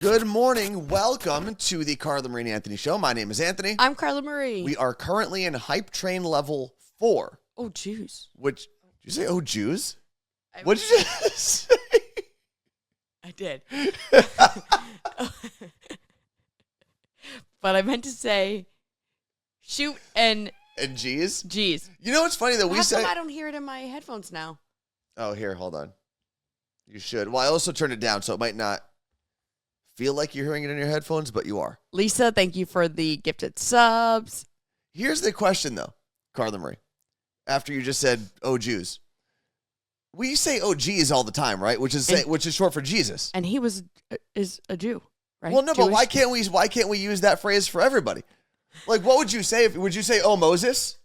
Good morning. Welcome to the Carla Marie and Anthony Show. My name is Anthony. I'm Carla Marie. We are currently in Hype Train Level 4. Oh, Jews. Which, did you say, oh, Jews? What did you just say? I did. But I meant to say shoot and G's? G's. You know what's funny that we How say... come I don't hear it in my headphones now? Oh, here, hold on. You should. Well, I also turned it down, so it might not feel like you're hearing it in your headphones, but you are. Lisa, thank you for the gifted subs. Here's the question, though, Carla Marie. After you just said, oh, Jews. We say, oh, geez, all the time, right? Which is short for Jesus. And he is a Jew, right? Well, no, Jewish? but why can't we use that phrase for everybody? Like, what would you say? Would you say, oh, Moses,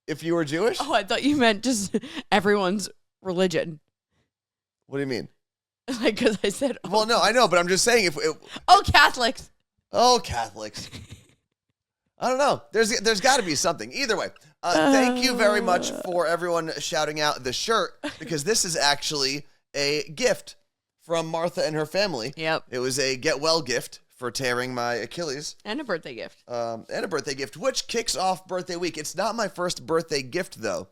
if you were Jewish? Oh, I thought you meant just everyone's religion. What do you mean? Like, because I said... Oh. Well, no, I know, but I'm just saying Oh, Catholics. Oh, Catholics. I don't know. There's got to be something. Either way, thank you very much for everyone shouting out the shirt, because this is actually a gift from Martha and her family. Yep. It was a get well gift for tearing my Achilles. And a birthday gift. Which kicks off birthday week. It's not my first birthday gift, though.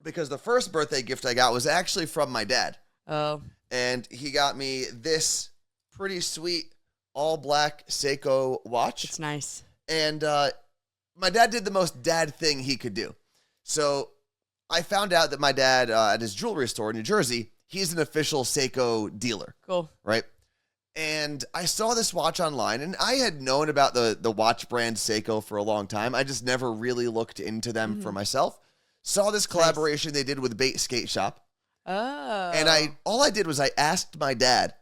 Because the first birthday gift I got was actually from my dad. Oh. And he got me this pretty sweet all-black Seiko watch. It's nice. And my dad did the most dad thing he could do. So I found out that my dad, at his jewelry store in New Jersey, he's an official Seiko dealer. Cool. Right? And I saw this watch online, and I had known about the watch brand Seiko for a long time. I just never really looked into them for myself. Saw this collaboration they did with Bait Skate Shop. Oh. And all I did was I asked my dad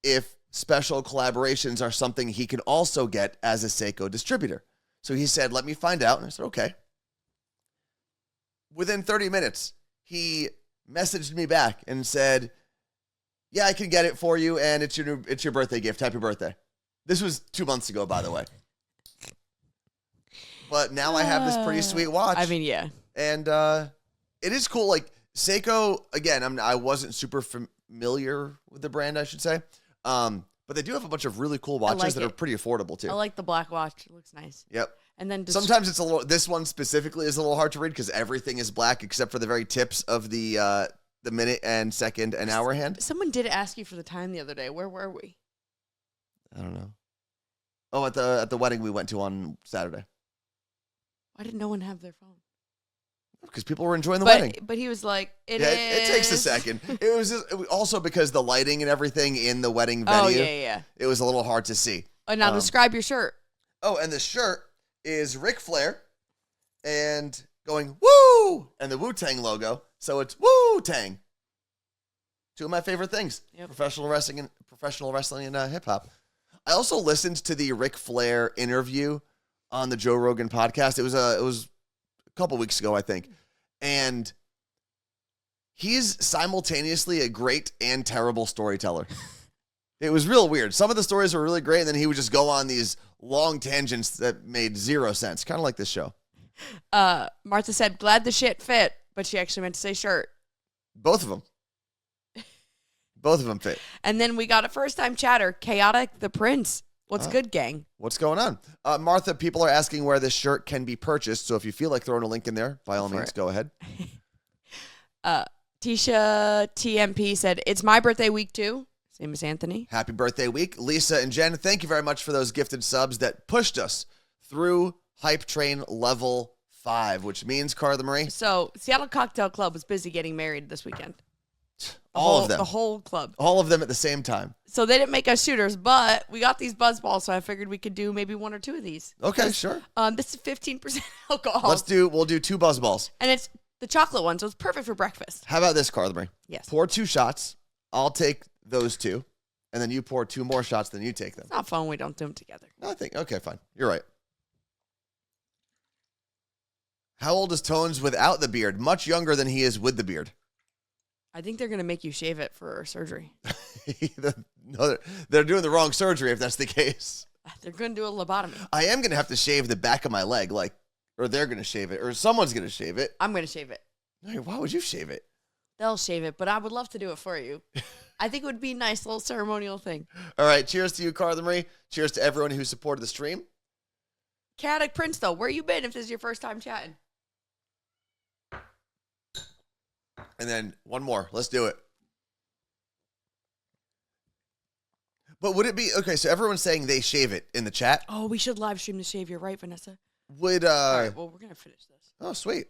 if special collaborations are something he can also get as a Seiko distributor. So he said, let me find out. And I said, okay. Within 30 minutes, he messaged me back and said, yeah, I can get it for you, and it's your birthday gift. Happy birthday. This was 2 months ago, by the way. But now I have this pretty sweet watch. I mean, yeah. And it is cool. Like, Seiko, again, I wasn't super familiar with the brand, I should say. But they do have a bunch of really cool watches that are pretty affordable, too. I like the black watch. It looks nice. Yep. And then sometimes it's this one specifically is a little hard to read because everything is black except for the very tips of the minute and second and hour hand. Someone did ask you for the time the other day. Where were we? I don't know. Oh, at the wedding we went to on Saturday. Why did no one have their phone? Because people were enjoying the wedding. But he was like, it takes a second. It was also because the lighting and everything in the wedding venue. Oh, yeah. It was a little hard to see. Oh, now describe your shirt. Oh, and the shirt is Ric Flair and going, woo! And the Wu-Tang logo. So it's Wu-Tang. Two of my favorite things. Yep. Professional wrestling and hip-hop. I also listened to the Ric Flair interview on the Joe Rogan podcast. It was a couple weeks ago, I think. And he's simultaneously a great and terrible storyteller. It was real weird. Some of the stories were really great, and then he would just go on these long tangents that made zero sense, kind of like this show. Martha said, glad the shit fit, but she actually meant to say shirt. Both of them. Both of them fit. And then we got a first-time chatter, Chaotic the Prince. What's good, gang? What's going on? Martha, people are asking where this shirt can be purchased, so if you feel like throwing a link in there, by all means, go ahead. Tisha TMP said, it's my birthday week, too. Same as Anthony. Happy birthday week. Lisa and Jen, thank you very much for those gifted subs that pushed us through Hype Train Level 5, which means, Carla Marie? So, Seattle Cocktail Club was busy getting married this weekend. All of them. The whole club. All of them at the same time. So they didn't make us shooters, but we got these buzz balls, so I figured we could do maybe one or two of these. Okay, sure. This is 15% alcohol. We'll do 2 buzz balls. And it's the chocolate one, so it's perfect for breakfast. How about this, Carla Marie? Yes. Pour 2 shots. I'll take those 2. And then you pour 2 more shots, then you take them. It's not fun when we don't do them together. No, okay, fine. You're right. How old is Tones without the beard? Much younger than he is with the beard. I think they're going to make you shave it for surgery. No, they're doing the wrong surgery if that's the case. They're going to do a lobotomy. I am going to have to shave the back of my leg, or they're going to shave it, or someone's going to shave it. I'm going to shave it. Why would you shave it? They'll shave it, but I would love to do it for you. I think it would be a nice little ceremonial thing. All right. Cheers to you, Carla Marie. Cheers to everyone who supported the stream. Chaotic Prince, though, where you been if this is your first time chatting? And then one more. Let's do it. But would it be okay? So everyone's saying they shave it in the chat. Oh, we should live stream the shave. You're right, Vanessa. Would All right, well, we're gonna finish this. Oh, sweet.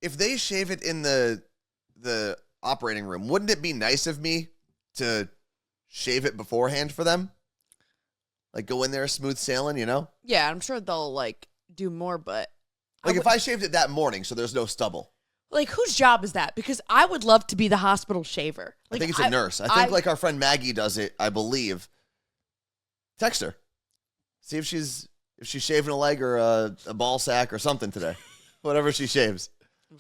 If they shave it in the operating room, wouldn't it be nice of me to shave it beforehand for them? Like go in there smooth sailing, you know? Yeah, I'm sure they'll like do more, but like if I shaved it that morning, so there's no stubble. Like whose job is that? Because I would love to be the hospital shaver. Like, I think it's a nurse. I think like our friend Maggie does it, I believe. Text her. See if she's shaving a leg or a ball sack or something today. Whatever she shaves.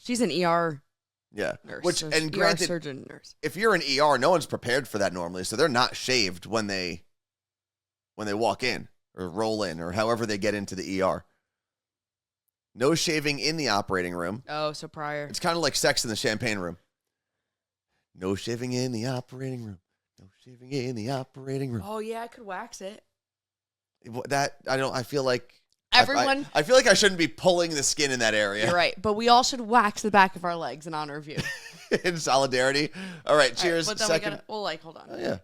She's an ER yeah. nurse. Which so and ER granted, surgeon nurse. If you're an ER, no one's prepared for that normally, so they're not shaved when they walk in or roll in or however they get into the ER. No shaving in the operating room. Oh, so prior. It's kind of like Sex in the Champagne Room. No shaving in the operating room. No shaving in the operating room. Oh yeah, I could wax it. I feel like everyone. I feel like I shouldn't be pulling the skin in that area. You're right, but we all should wax the back of our legs in honor of you. In solidarity. All right, cheers. But then Second. hold on. Oh yeah.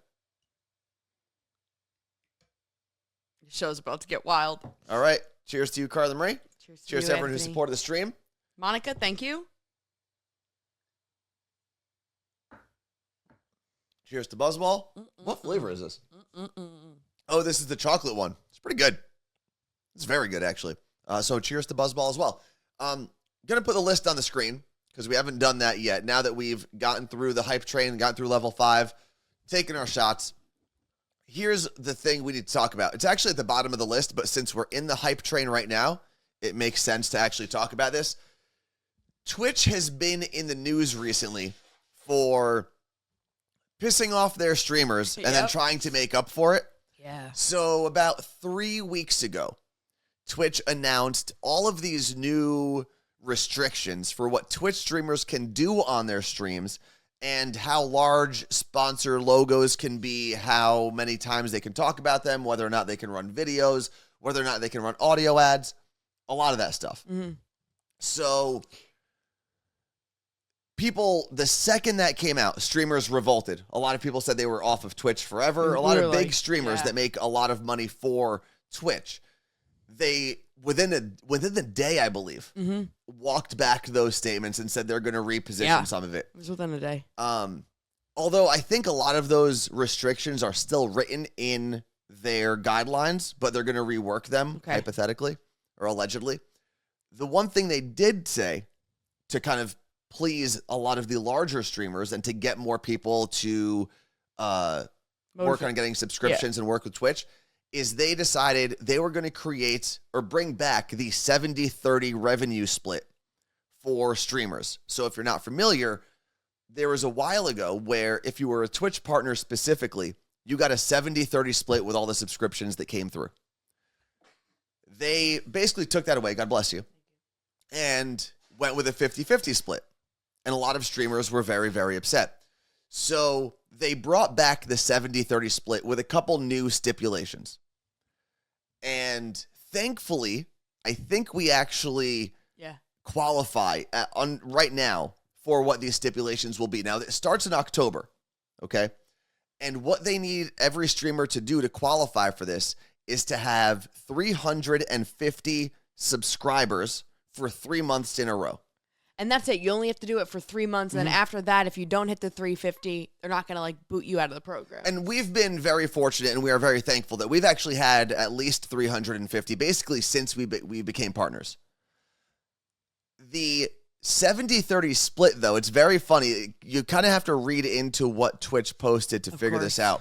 The show's about to get wild. All right. Cheers to you, Carla Marie. Cheers to you, everyone Anthony. who supported the stream. Monica, thank you. Cheers to Buzzball. What flavor is this? Oh, this is the chocolate one. It's pretty good. It's very good, actually. So cheers to Buzzball as well. Going to put the list on the screen because we haven't done that yet. Now that we've gotten through the hype train, gotten through level 5, taken our shots, here's the thing we need to talk about. It's actually at the bottom of the list, but since we're in the hype train right now, it makes sense to actually talk about this. Twitch has been in the news recently for pissing off their streamers and then trying to make up for it. Yeah. So about 3 weeks ago, Twitch announced all of these new restrictions for what Twitch streamers can do on their streams and how large sponsor logos can be, how many times they can talk about them, whether or not they can run videos, whether or not they can run audio ads, a lot of that stuff. Mm-hmm. So people, the second that came out, streamers revolted. A lot of people said they were off of Twitch forever. A lot of big streamers that make a lot of money for Twitch, they within the day, I believe, walked back those statements and said they're going to reposition some of it. It was within a day. Although I think a lot of those restrictions are still written in their guidelines, but they're going to rework them hypothetically or allegedly. The one thing they did say to kind of please a lot of the larger streamers and to get more people to work on getting subscriptions and work with Twitch is they decided they were going to create or bring back the 70-30 revenue split for streamers. So if you're not familiar, there was a while ago where if you were a Twitch partner specifically, you got a 70-30 split with all the subscriptions that came through. They basically took that away, God bless you, and went with a 50-50 split. And a lot of streamers were very, very upset. So they brought back the 70-30 split with a couple new stipulations. And thankfully, I think we actually qualify right now for what these stipulations will be. Now, it starts in October, okay? And what they need every streamer to do to qualify for this is to have 350 subscribers for 3 months in a row. And that's it. You only have to do it for 3 months. And then after that, if you don't hit the 350, they're not going to like boot you out of the program. And we've been very fortunate and we are very thankful that we've actually had at least 350 basically since we became partners. The 70-30 split, though, it's very funny. You kind of have to read into what Twitch posted to figure this out.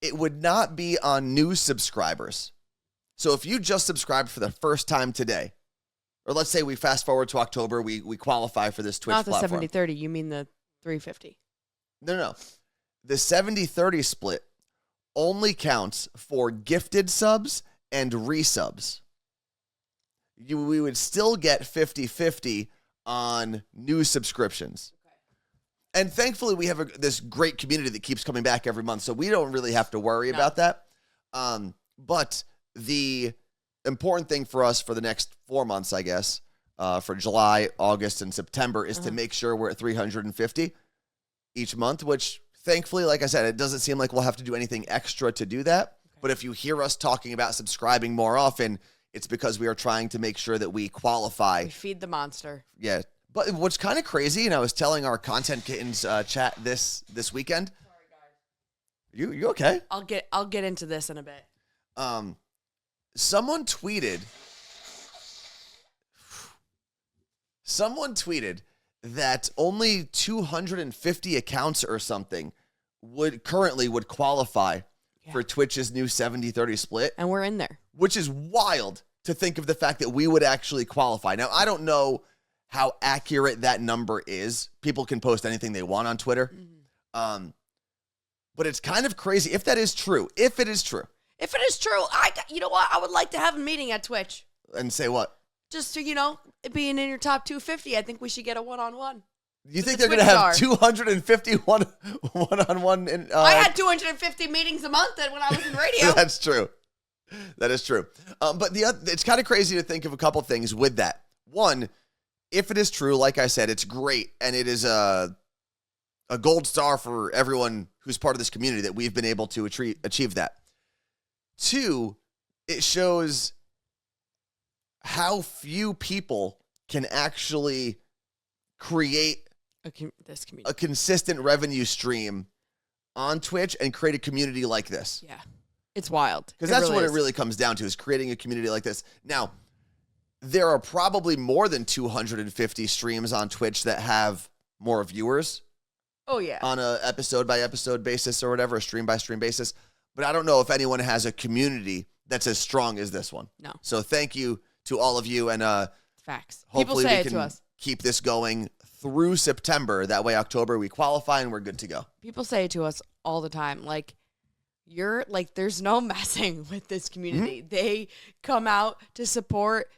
It would not be on new subscribers. So if you just subscribed for the first time today, or let's say we fast forward to October, we qualify for this Twitch platform. Not the 70-30, you mean the 350. No. The 70-30 split only counts for gifted subs and resubs. We would still get 50-50 on new subscriptions. And thankfully, we have this great community that keeps coming back every month, so we don't really have to worry about that. But the important thing for us for the next 4 months, I guess, for July, August, and September is to make sure we're at 350 each month, which thankfully, like I said, it doesn't seem like we'll have to do anything extra to do that. Okay. But if you hear us talking about subscribing more often, it's because we are trying to make sure that we qualify. We feed the monster. Yeah. But what's kind of crazy, and I was telling our Content Kittens chat this weekend. Sorry, guys. You okay? I'll get into this in a bit. Someone tweeted that only 250 accounts or something would qualify for Twitch's new 70-30 split. And we're in there. Which is wild to think of the fact that we would actually qualify. Now, I don't know how accurate that number is. People can post anything they want on Twitter. Mm-hmm. But it's kind of crazy if that is true. If it is true, you know what? I would like to have a meeting at Twitch. And say what? Just to, being in your top 250, I think we should get a one-on-one. You think they're going to have 250 one-on-one? I had 250 meetings a month when I was in radio. That's true. That is true. But it's kind of crazy to think of a couple things with that. One, if it is true, like I said, it's great, and it is a gold star for everyone who's part of this community that we've been able to achieve that. Two, it shows how few people can actually create a consistent revenue stream on Twitch and create a community like this. Yeah, it's wild. Because that's what it really comes down to, is creating a community like this. Now, there are probably more than 250 streams on Twitch that have more viewers. Oh, yeah. On a episode-by-episode basis or whatever, a stream-by-stream basis. But I don't know if anyone has a community that's as strong as this one. No. So thank you to all of you. And facts. Hopefully People say we it to can us. keep this going through September. That way, October, we qualify and we're good to go. People say it to us all the time. There's no messing with this community. Mm-hmm. They come out to support,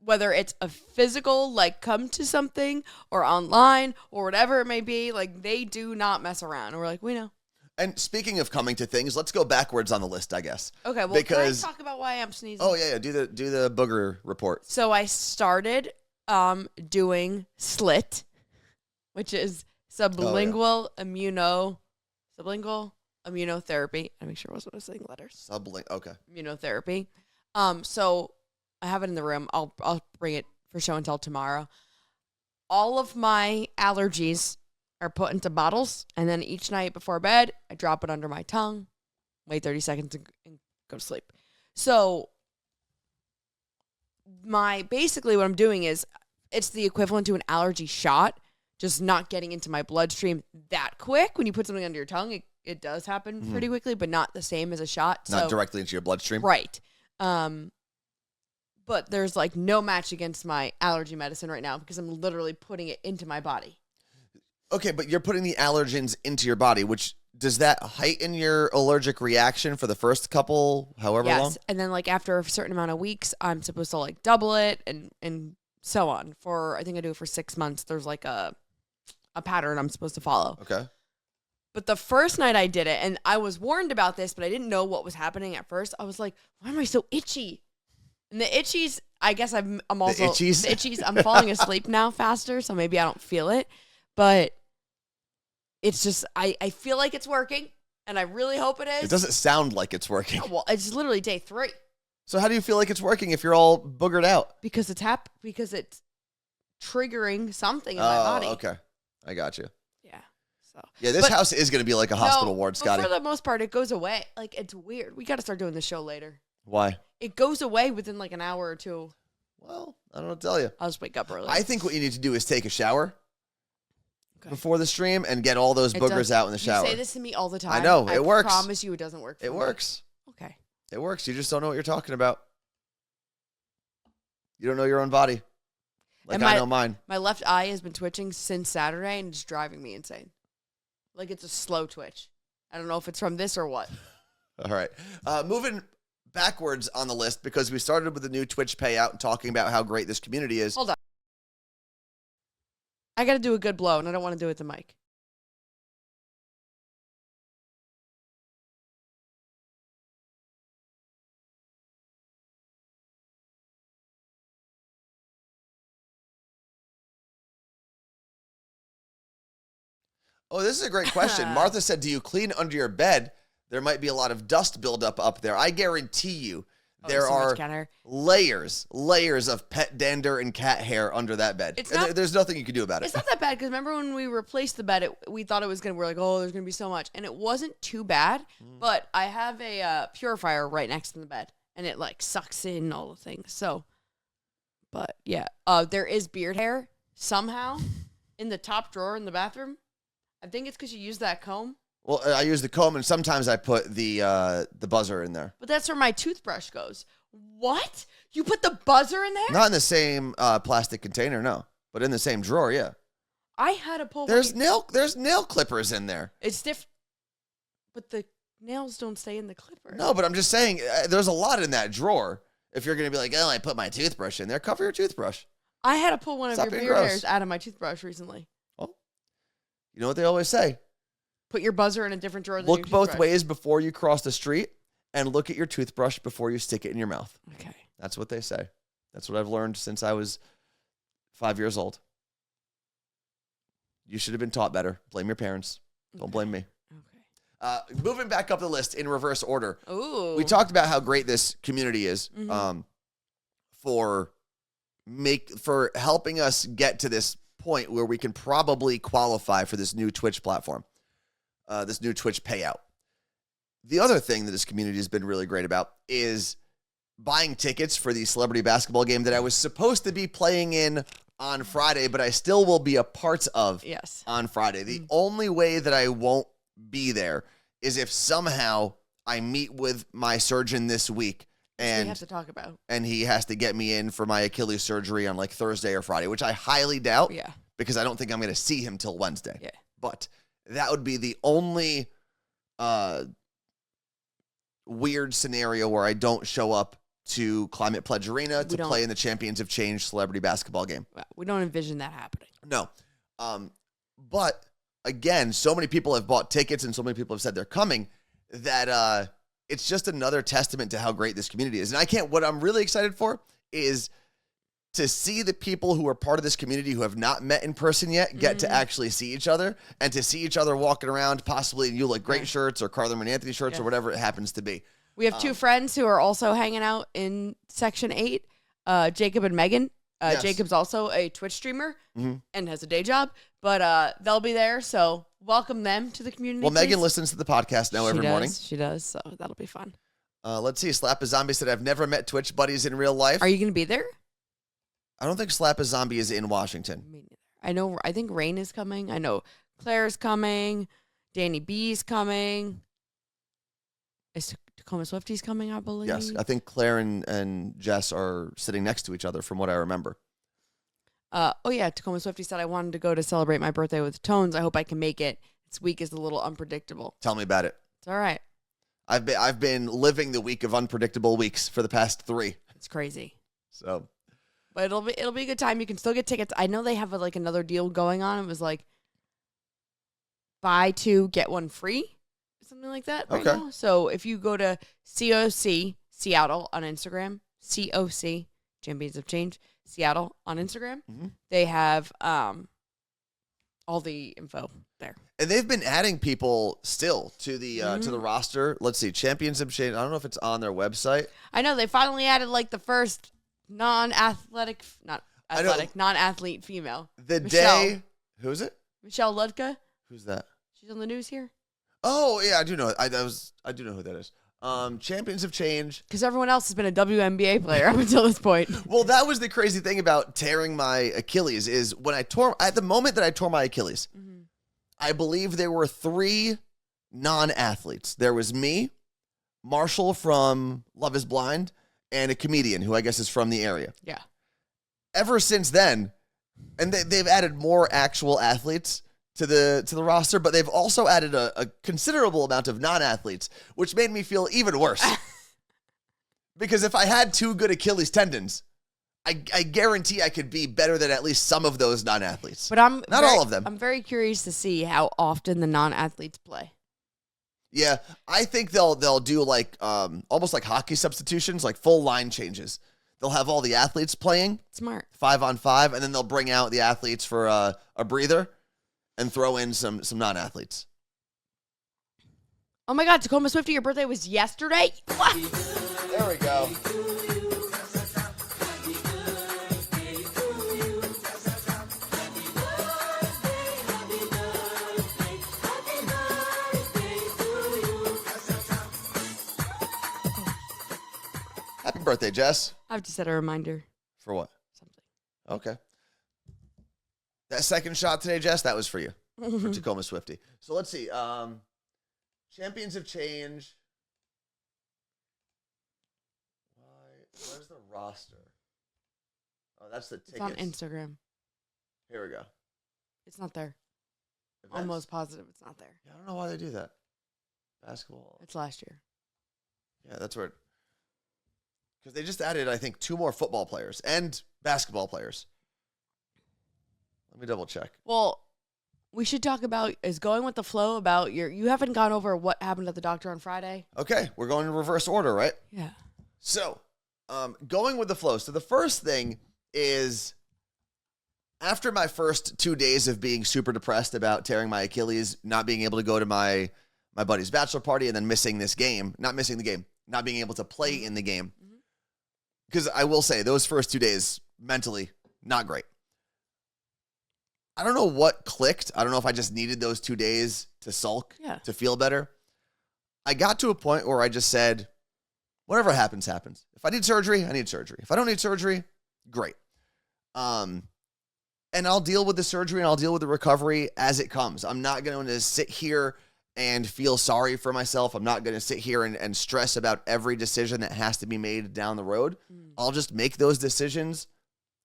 whether it's a physical, come to something, or online, or whatever it may be. They do not mess around. And we're we know. And speaking of coming to things, let's go backwards on the list, I guess. Okay, well, can I talk about why I'm sneezing? Oh, yeah. Do the booger report. So I started doing SLIT, which is sublingual immunotherapy. I make sure I wasn't saying letters. Okay. Immunotherapy. So I have it in the room. I'll bring it for show and tell tomorrow. All of my allergies are put into bottles, and then each night before bed, I drop it under my tongue, wait 30 seconds, and go to sleep. So basically what I'm doing is it's the equivalent to an allergy shot, just not getting into my bloodstream that quick. When you put something under your tongue, it does happen pretty quickly, but not the same as a shot. Not directly into your bloodstream? Right. But there's no match against my allergy medicine right now because I'm literally putting it into my body. Okay, but you're putting the allergens into your body, which does that heighten your allergic reaction for the first couple, however long? Yes, and then after a certain amount of weeks, I'm supposed to double it and so on. I think I do it for 6 months. There's a pattern I'm supposed to follow. Okay. But the first night I did it, and I was warned about this, but I didn't know what was happening at first. I was like, why am I so itchy? And the itchies, I guess I'm also... The itchies? The itchies, I'm falling asleep now faster, so maybe I don't feel it. But it's just, I feel like it's working, and I really hope it is. It doesn't sound like it's working. No, well, it's literally day 3. So how do you feel like it's working if you're all boogered out? Because it's triggering something in my body. Oh, okay. I got you. Yeah. So. Yeah, this house is going to be like a hospital ward, Scotty. But for the most part, it goes away. It's weird. We got to start doing this show later. Why? It goes away within an hour or two. Well, I don't know what to tell you. I'll just wake up early. I think what you need to do is take a shower before the stream and get all those boogers out in the shower. You say this to me all the time. I know. It works. I promise you it doesn't work. It works. Okay. It works. You just don't know what you're talking about. You don't know your own body. I know mine. My left eye has been twitching since Saturday, and it's driving me insane. It's a slow twitch. I don't know if it's from this or what. All right. Moving backwards on the list, because we started with the new Twitch payout and talking about how great this community is. Hold on. I got to do a good blow, and I don't want to do it to Mike. Oh, this is a great question. Martha said, do you clean under your bed? There might be a lot of dust buildup up there. I guarantee you there so much are cat hair. layers of pet dander and cat hair under that bed. There's nothing you can do about it. It's not that bad because remember when we replaced the bed, we thought it was going to, we're like, oh, there's going to be so much. And it wasn't too bad, but I have a purifier right next to the bed and it like sucks in all the things. So, but yeah, there is beard hair somehow in the top drawer in the bathroom. I think it's because you use that comb. Well, I use the comb, and sometimes I put the buzzer in there. But that's where my toothbrush goes. What? You put the buzzer in there? Not in the same plastic container, no. But in the same drawer, yeah. I had to pull. There's nail clippers in there. It's stiff, but the nails don't stay in the clipper. No, but I'm just saying, there's a lot in that drawer. If you're gonna be like, oh, I put my toothbrush in there, cover your toothbrush. I had to pull one of Stop your being beard gross. hairs out of my toothbrush recently. Well, you know what they always say. Put your buzzer in a different drawer than Look your both toothbrush. ways before you cross the street, and look at your toothbrush before you stick it in your mouth. Okay. That's what they say. That's what I've learned since I was 5 years old. You should have been taught better. Blame your parents. Don't blame me. Okay. Moving back up the list in reverse order. Ooh. We talked about how great this community is for helping us get to this point where we can probably qualify for this new Twitch platform, this new Twitch payout. The other thing that this community has been really great about is buying tickets for the celebrity basketball game that I was supposed to be playing in on Friday, but I still will be a part of on Friday. The only way that I won't be there is if somehow I meet with my surgeon this week and we have to talk about. And he has to get me in for my Achilles surgery on like Thursday or Friday, which I highly doubt because I don't think I'm going to see him till Wednesday. Yeah. But that would be the only weird scenario where I don't show up to Climate Pledge Arena to play in the Champions of Change celebrity basketball game. We don't envision that happening. No. But again, so many people have bought tickets and so many people have said they're coming that it's just another testament to how great this community is. And what I'm really excited for is to see the people who are part of this community who have not met in person yet get to actually see each other and to see each other walking around, possibly in You Look Great shirts or Carla Marie Anthony shirts or whatever it happens to be. We have two friends who are also hanging out in Section 8, Jacob and Megan. Yes. Jacob's also a Twitch streamer and has a day job, but they'll be there, so welcome them to the community. Well, Megan please. listens to the podcast now every morning. She does, so that'll be fun. Let's see. Slap a Zombie said, I've never met Twitch buddies in real life. Are you going to be there? I don't think Slap a Zombie is in Washington. Me neither. I think Rain is coming. I know Claire's coming. Danny B's coming. Is Tacoma Swifty's coming, I believe? Yes, I think Claire and Jess are sitting next to each other from what I remember. Tacoma Swifty said I wanted to go to celebrate my birthday with Tones. I hope I can make it. This week is a little unpredictable. Tell me about it. It's all right. I've been living the week of unpredictable weeks for the past 3. It's crazy. So, but it'll be a good time. You can still get tickets. I know they have another deal going on. It was like buy 2 get 1 free, something like that right now. So if you go to COC Seattle on Instagram, COC Champions of Change Seattle on Instagram, they have all the info there. And they've been adding people still to the roster. Let's see, Champions of Change. I don't know if it's on their website. I know they finally added the first non-athlete female. Michelle. Who is it? Michelle Ludka. Who's that? She's on the news here. Oh yeah, I do know. I do know who that is. Champions of Change. Because everyone else has been a WNBA player up until this point. Well, that was the crazy thing about tearing my Achilles is when at the moment that I tore my Achilles, I believe there were 3 non-athletes. There was me, Marshall from Love is Blind, and a comedian who I guess is from the area. Yeah. Ever since then, and they've added more actual athletes to the roster, but they've also added a considerable amount of non-athletes, which made me feel even worse. Because if I had 2 good Achilles tendons, I guarantee I could be better than at least some of those non-athletes. But I'm not all of them. I'm very curious to see how often the non-athletes play. Yeah, I think they'll do almost like hockey substitutions, like full line changes. They'll have all the athletes playing. Smart. 5-on-5, and then they'll bring out the athletes for a breather. and throw in some non-athletes. Oh my God, Tacoma Swifty, your birthday was yesterday? What? There we go. Happy birthday, Jess. I have to set a reminder. For what? Something. Okay. That second shot today, Jess, that was for you. For Tacoma Swifty. So let's see. Champions of Change. Where's the roster? Oh, that's the tickets. It's on Instagram. Here we go. It's not there. Events? Almost positive it's not there. Yeah, I don't know why they do that. Basketball. It's last year. Yeah, that's where. Because they just added, I think, 2 more football players and basketball players. Let me double check. Well, we should talk about is going with the flow about you haven't gone over what happened at the doctor on Friday. Okay, we're going in reverse order, right? Yeah. So, going with the flow. So the first thing is, after my first 2 days of being super depressed about tearing my Achilles, not being able to go to my buddy's bachelor party, and then missing this game, not being able to play in the game. Because I will say, those first 2 days, mentally, not great. I don't know what clicked. I don't know if I just needed those 2 days to sulk, to feel better. I got to a point where I just said, whatever happens, happens. If I need surgery, I need surgery. If I don't need surgery, great. And I'll deal with the surgery and I'll deal with the recovery as it comes. I'm not going to sit here and feel sorry for myself. I'm not going to sit here and stress about every decision that has to be made down the road. I'll just make those decisions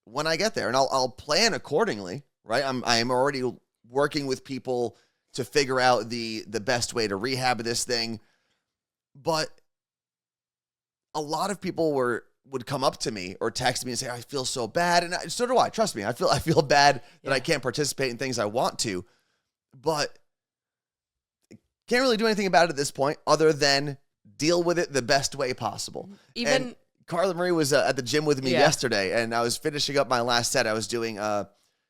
when I get there, and I'll plan accordingly, right? I am already working with people to figure out the best way to rehab this thing. But a lot of people would come up to me or text me and say, I feel so bad. And so do I. Trust me. I feel bad that I can't participate in things I want to, but can't really do anything about it at this point other than deal with it the best way possible. And Carla Marie was at the gym with me yesterday, and I was finishing up my last set. I was doing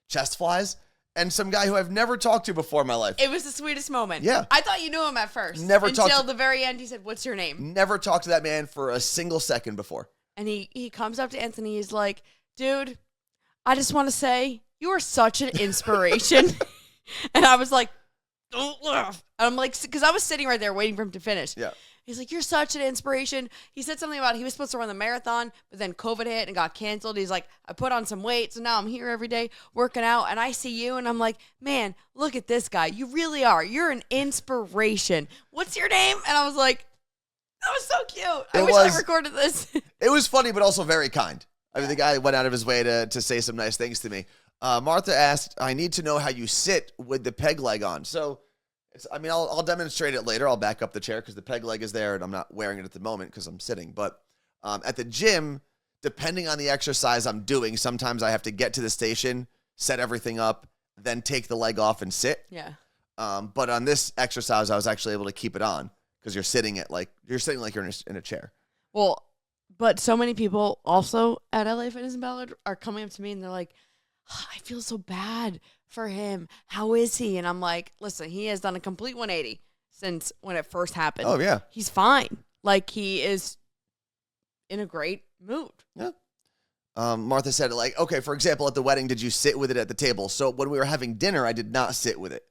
chest flies, and some guy who I've never talked to before in my life. It was the sweetest moment. Yeah. I thought you knew him at first. Until the very end, he said, what's your name? Never talked to that man for a single second before. And he comes up to Anthony. He's like, dude, I just want to say you are such an inspiration. And I was like, don't laugh. And I'm like, because I was sitting right there waiting for him to finish. Yeah. He's like, you're such an inspiration. He said something about he was supposed to run the marathon, but then COVID hit and got canceled. He's like, I put on some weight, so now I'm here every day working out, and I see you, and I'm like, man, look at this guy. You really are. You're an inspiration. What's your name? And I was like, that was so cute. I wish I recorded this. It was funny, but also very kind. I mean, the guy went out of his way to say some nice things to me. Martha asked, I need to know how you sit with the peg leg on. So, I'll demonstrate it later. I'll back up the chair because the peg leg is there, and I'm not wearing it at the moment because I'm sitting. But at the gym, depending on the exercise I'm doing, sometimes I have to get to the station, set everything up, then take the leg off and sit. Yeah. But on this exercise, I was actually able to keep it on because you're sitting like you're in a chair. Well, but so many people also at LA Fitness and Ballard are coming up to me and they're like, I feel so bad for him. How is he? And I'm like, listen, he has done a complete 180 since when it first happened. Oh, yeah. He's fine. Like, he is in a great mood. Yeah. Martha said, like, okay, for example, at the wedding, did you sit with it at the table? So when we were having dinner, I did not sit with it.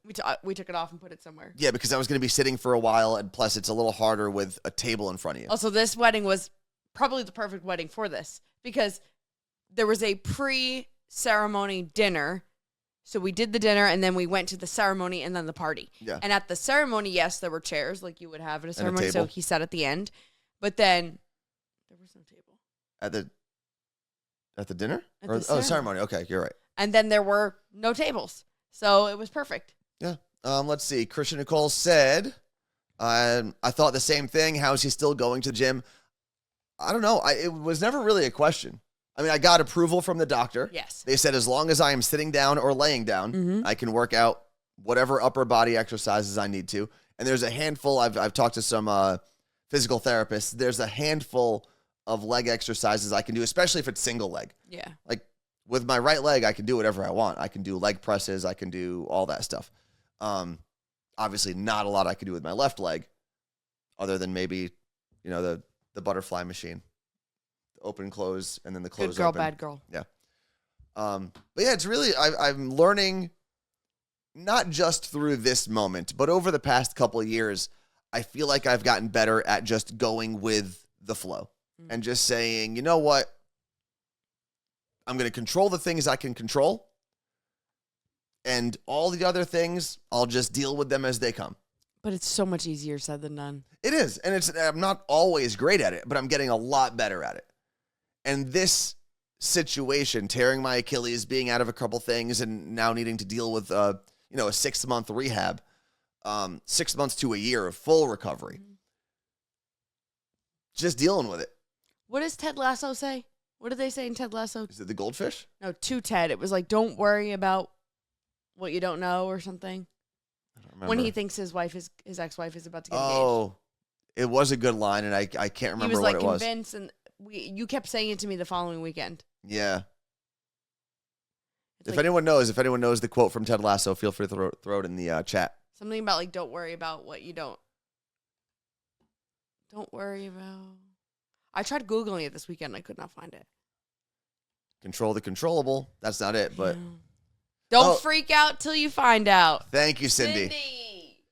We took it off and put it somewhere. Yeah, because I was going to be sitting for a while, and plus it's a little harder with a table in front of you. Also, this wedding was probably the perfect wedding for this because there was a pre-ceremony dinner. So we did the dinner, and then we went to the ceremony and then the party. Yeah. And at the ceremony, yes, there were chairs like you would have at a ceremony. And a So table. he sat at the end. But then there was no table. At the dinner? At Or, the ceremony. Okay, you're right. And then there were no tables. So it was perfect. Yeah. Let's see. Christian Nicole said, I thought the same thing. How is he still going to the gym? I don't know. It was never really a question. I mean, I got approval from the doctor. Yes. They said as long as I am sitting down or laying down, I can work out whatever upper body exercises I need to. And there's a handful. I've talked to some physical therapists. There's a handful of leg exercises I can do, especially if it's single leg. Yeah. Like with my right leg, I can do whatever I want. I can do leg presses. I can do all that stuff. Obviously, not a lot I can do with my left leg, other than maybe, the butterfly machine, open and close, and then the close. Good girl, open. bad girl. Yeah. But yeah, it's really I'm learning, not just through this moment, but over the past couple of years, I feel like I've gotten better at just going with the flow and just saying, you know what? I'm going to control the things I can control, and all the other things, I'll just deal with them as they come. But it's so much easier said than done. It is, and I'm not always great at it, but I'm getting a lot better at it. And this situation, tearing my Achilles, being out of a couple things, and now needing to deal with a 6-month rehab, 6 months to a year of full recovery, just dealing with it. What does Ted Lasso say? What did they say in Ted Lasso? Is it the goldfish? No, to Ted. It was like, don't worry about what you don't know or something. I don't remember. When he thinks his ex-wife is about to get engaged. Oh, it was a good line, and I can't remember what it was. He was like convinced, and you kept saying it to me the following weekend. Yeah. If anyone knows the quote from Ted Lasso, feel free to throw it in the chat. Something about like, don't worry about what you don't worry about. I tried Googling it this weekend. I could not find it. Control the controllable. That's not it, but. Yeah. Don't freak out till you find out. Thank you, Cindy.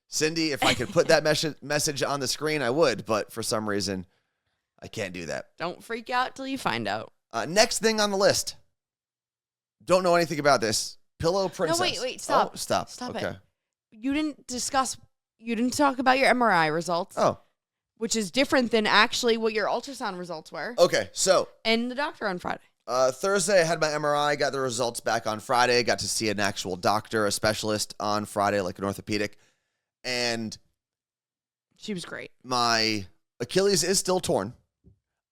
Cindy, if I could put that message on the screen, I would, but for some reason, I can't do that. Don't freak out till you find out. Next thing on the list. Don't know anything about this. Pillow Princess. No, wait, stop. Oh, stop. Stop okay. it. You didn't talk about your MRI results. Oh. Which is different than actually what your ultrasound results were. Okay, so. And the doctor on Friday. Thursday, I had my MRI, got the results back on Friday, got to see an actual doctor, a specialist on Friday, like an orthopedic. And she was great. My Achilles is still torn,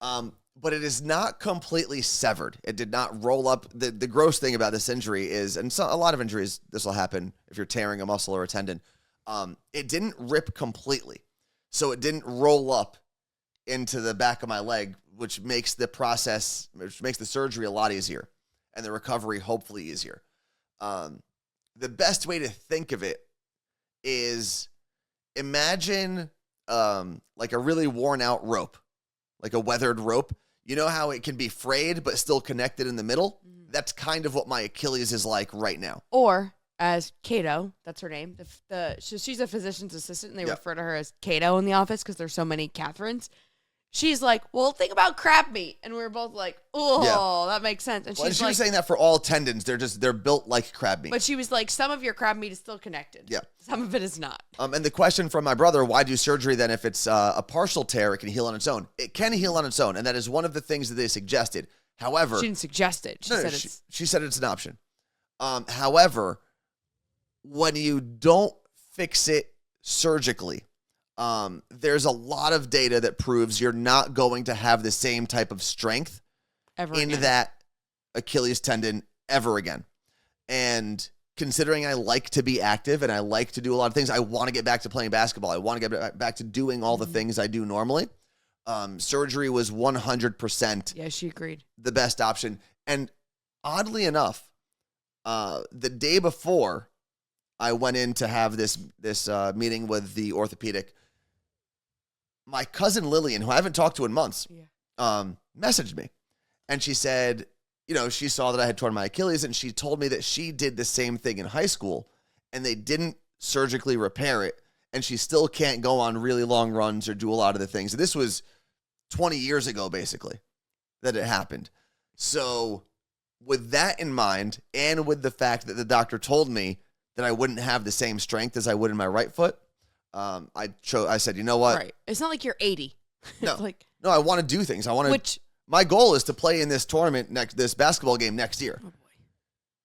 but it is not completely severed. It did not roll up. The gross thing about this injury is, and a lot of injuries, this will happen if you're tearing a muscle or a tendon, it didn't rip completely. So it didn't roll up into the back of my leg, which makes the surgery a lot easier and the recovery hopefully easier. The best way to think of it is imagine like a really worn out rope, like a weathered rope. You know how it can be frayed but still connected in the middle? Mm-hmm. That's kind of what my Achilles is like right now. Or as Kato, that's her name. She's a physician's assistant, and they refer to her as Kato in the office because there's so many Catherines. She's like, well, think about crab meat. And we were both like, oh, that makes sense. And she was saying that for all tendons. They're built like crab meat. But she was like, some of your crab meat is still connected. Yeah. Some of it is not. And the question from my brother, why do surgery then if it's a partial tear, it can heal on its own? It can heal on its own. And that is one of the things that they suggested. However. She didn't suggest it. She said it's an option. However, when you don't fix it surgically, there's a lot of data that proves you're not going to have the same type of strength that Achilles tendon ever again. And considering I like to be active and I like to do a lot of things, I want to get back to playing basketball. I want to get back to doing all the things I do normally. Surgery was 100%. Yeah, she agreed. The best option. And oddly enough, the day before I went in to have this meeting with the orthopedic, my cousin Lillian, who I haven't talked to in months, messaged me. And she said, she saw that I had torn my Achilles, and she told me that she did the same thing in high school, and they didn't surgically repair it, and she still can't go on really long runs or do a lot of the things. This was 20 years ago, basically, that it happened. So with that in mind, and with the fact that the doctor told me that I wouldn't have the same strength as I would in my right foot, I said, you know what? Right. It's not like you're 80. No, no, I want to do things. My goal is to play in this tournament this basketball game next year. Oh boy.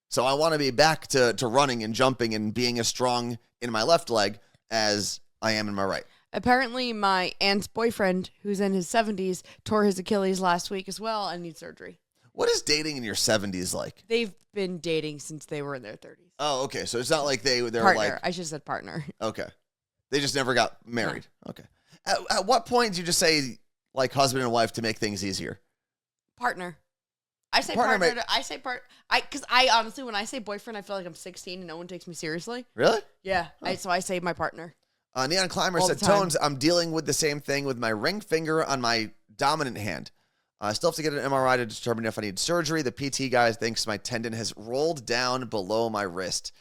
So I want to be back to running and jumping and being as strong in my left leg as I am in my right. Apparently my aunt's boyfriend, who's in his 70s, tore his Achilles last week as well and needs surgery. What is dating in your 70s like? They've been dating since they were in their 30s. Oh, okay. So it's not like they're partner. like... I just said partner. Okay. They just never got married. No. Okay. At what point do you just say, like, husband and wife to make things easier? Partner. I say partner. I say because I honestly, when I say boyfriend, I feel like I'm 16 and no one takes me seriously. Really? Yeah. So I say my partner. Neon Climber said, Tones, I'm dealing with the same thing with my ring finger on my dominant hand. I still have to get an MRI to determine if I need surgery. The PT guy thinks my tendon has rolled down below my wrist.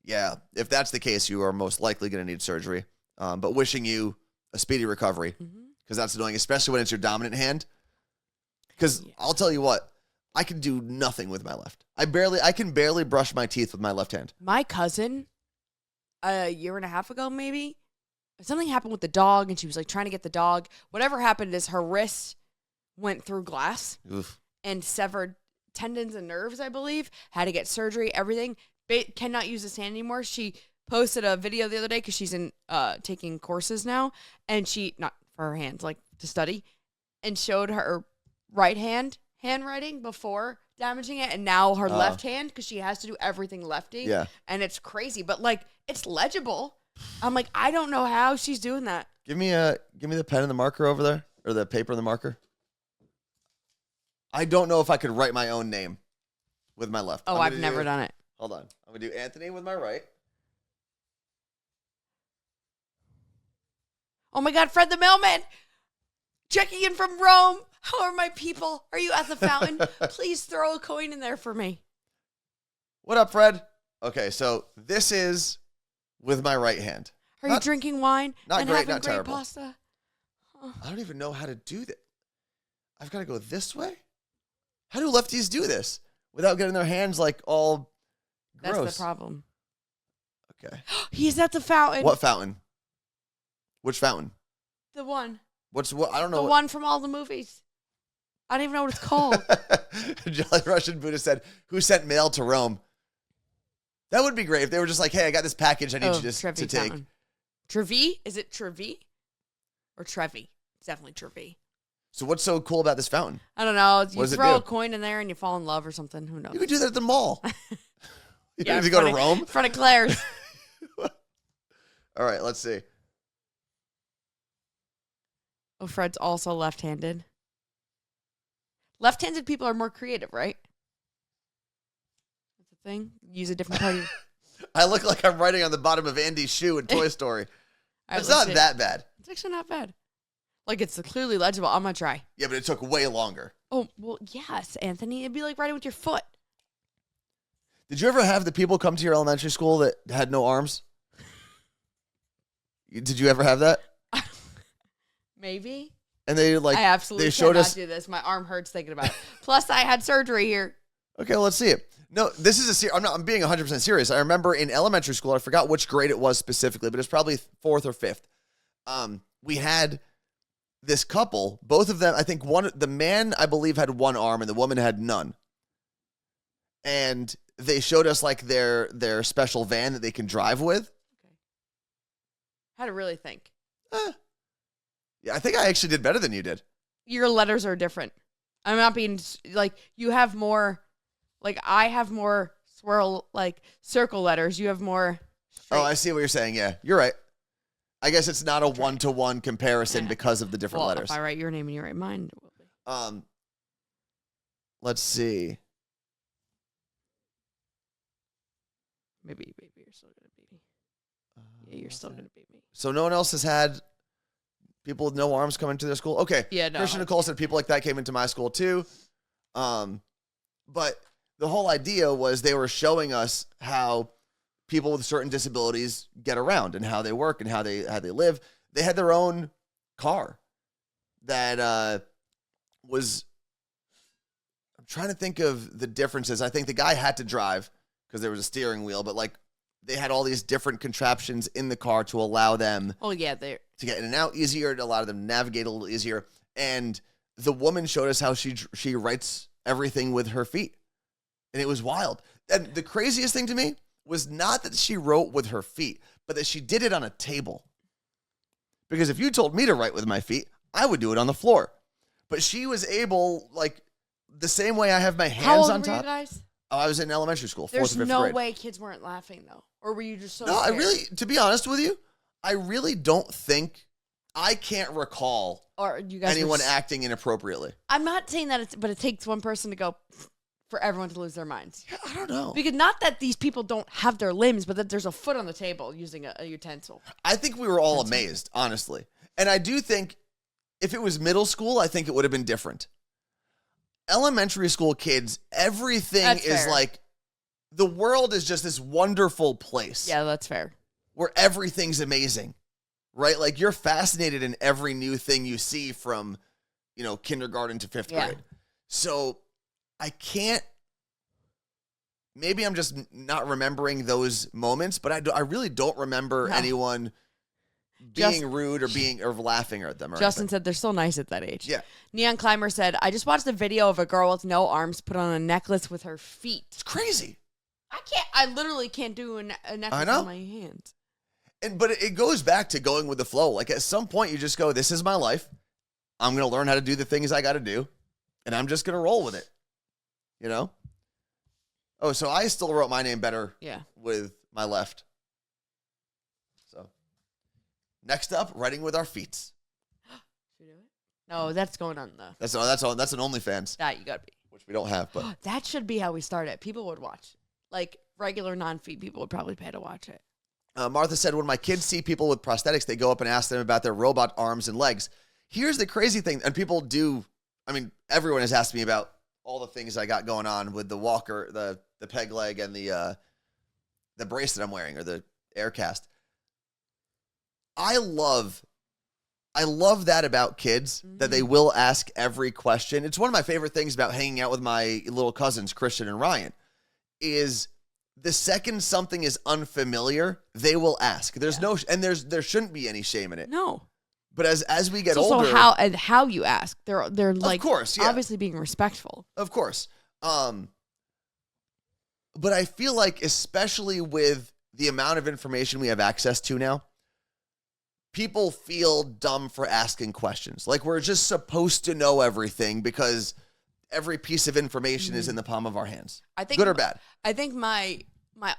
Yeah, if that's the case, you are most likely going to need surgery. But wishing you a speedy recovery, because that's annoying, especially when it's your dominant hand. Because I'll tell you what, I can do nothing with my left. I can barely brush my teeth with my left hand. My cousin, a year and a half ago, maybe, something happened with the dog, and she was like trying to get the dog. Whatever happened is her wrist went through glass and severed tendons and nerves, I believe. Had to get surgery, everything. Cannot use this hand anymore. She posted a video the other day because she's in taking courses now, and she, not for her hands, like to study, and showed her right hand handwriting before damaging it, and now her left hand because she has to do everything lefty. Yeah, and it's crazy, but like it's legible. I'm like, I don't know how she's doing that. Give me the pen and the marker over there, or the paper and the marker. I don't know if I could write my own name with my left. Oh, I've never done it. Hold on. I'm going to do Anthony with my right. Oh my God, Fred the Mailman! Checking in from Rome. How are my people? Are you at the fountain? Please throw a coin in there for me. What up, Fred? Okay, so this is with my right hand. Are you drinking wine not and great, having not great terrible. pasta? Oh. I don't even know how to do that. I've got to go this way? How do lefties do this without getting their hands like all gross? That's the problem. Okay. He's at the fountain. What fountain? Which fountain? The one. I don't know. The one from all the movies. I don't even know what it's called. Jolly Russian Buddha said, who sent mail to Rome? That would be great if they were just like, hey, I got this package I need you to take. Fountain. Trevi? Is it Trevi? Or Trevi? It's definitely Trevi. So what's so cool about this fountain? I don't know. You throw a do? coin in there and you fall in love or something. Who knows? You could do that at the mall. You yeah, need to go to Rome? In front of Claire's. All right, let's see. Oh, Fred's also left-handed. Left-handed people are more creative, right? That's the thing. Use a different part of I look like I'm writing on the bottom of Andy's shoe in Toy Story. It's not that bad. It's actually not bad. Like, it's clearly legible. I'm going to try. Yeah, but it took way longer. Oh, well, yes, Anthony. It'd be like writing with your foot. Did you ever have the people come to your elementary school that had no arms? Did you ever have that? Maybe. And they I absolutely cannot do this. My arm hurts thinking about it. Plus, I had surgery here. Okay, let's see it. No, this is I'm being 100% serious. I remember in elementary school, I forgot which grade it was specifically, but it's probably 4th or 5th. We had this couple, both of them, I think the man, I believe, had one arm and the woman had none. And they showed us like their special van that they can drive with. Okay. How to really think. Yeah, I think I actually did better than you did. Your letters are different. I'm not being like you have more. Like I have more circle letters. You have more. Straight. Oh, I see what you're saying. Yeah, you're right. I guess it's not a one-to-one comparison because of the different letters. If I write your name and you write mine, it will be. Let's see. Maybe you're still gonna beat me. Yeah, you're still gonna beat me. So no one else has had people with no arms come into their school? Okay. Yeah, no. Christian Nicole said people like that came into my school too. But the whole idea was they were showing us how people with certain disabilities get around and how they work and how they live. They had their own car that was, I'm trying to think of the differences. I think the guy had to drive because there was a steering wheel, but like they had all these different contraptions in the car to allow them to get in and out easier, to allow them to navigate a little easier. And the woman showed us how she writes everything with her feet. And it was wild. And the craziest thing to me was not that she wrote with her feet, but that she did it on a table. Because if you told me to write with my feet, I would do it on the floor. But she was able, like, the same way I have my hands on top. How old were you guys? Oh, I was in elementary school, 4th or 5th grade. There's no way kids weren't laughing, though. Or were you just so scared? I really, to be honest with you, I really don't think, I can't recall or you guys anyone acting inappropriately. I'm not saying that, but it takes one person to go, for everyone to lose their minds? Yeah, I don't know. Because not that these people don't have their limbs, but that there's a foot on the table using a utensil. I think we were all amazed, honestly. And I do think if it was middle school, I think it would have been different. Elementary school kids, everything That's is fair. like, the world is just this wonderful place. Yeah, that's fair. Where everything's amazing, right? Like you're fascinated in every new thing you see from, kindergarten to fifth grade. So I can't, maybe I'm just not remembering those moments, but I really don't remember anyone being rude or laughing at them. Justin said they're still nice at that age. Yeah. Neon Climber said, I just watched a video of a girl with no arms put on a necklace with her feet. It's crazy. I literally can't do a necklace on my hands. But it goes back to going with the flow. Like at some point you just go, this is my life. I'm going to learn how to do the things I got to do. And I'm just going to roll with it. Oh, so I still wrote my name better with my left. So next up, writing with our feet. Should we do it? No, that's going on the... That's an OnlyFans. That you got to be. Which we don't have, but... That should be how we start it. People would watch. Like regular non-feet people would probably pay to watch it. Martha said, when my kids see people with prosthetics, they go up and ask them about their robot arms and legs. Here's the crazy thing, and people do, everyone has asked me about all the things I got going on with the walker, the peg leg, and the bracelet I'm wearing, or the air cast. I love that about kids, that they will ask every question. It's one of my favorite things about hanging out with my little cousins, Christian and Ryan, is the second something is unfamiliar, they will ask. There shouldn't be any shame in it. No. But as we get older, older, how you ask, they're like, of course, obviously being respectful. Of course. But I feel like, especially with the amount of information we have access to now, people feel dumb for asking questions. Like we're just supposed to know everything because every piece of information is in the palm of our hands. I think, good or bad. I think my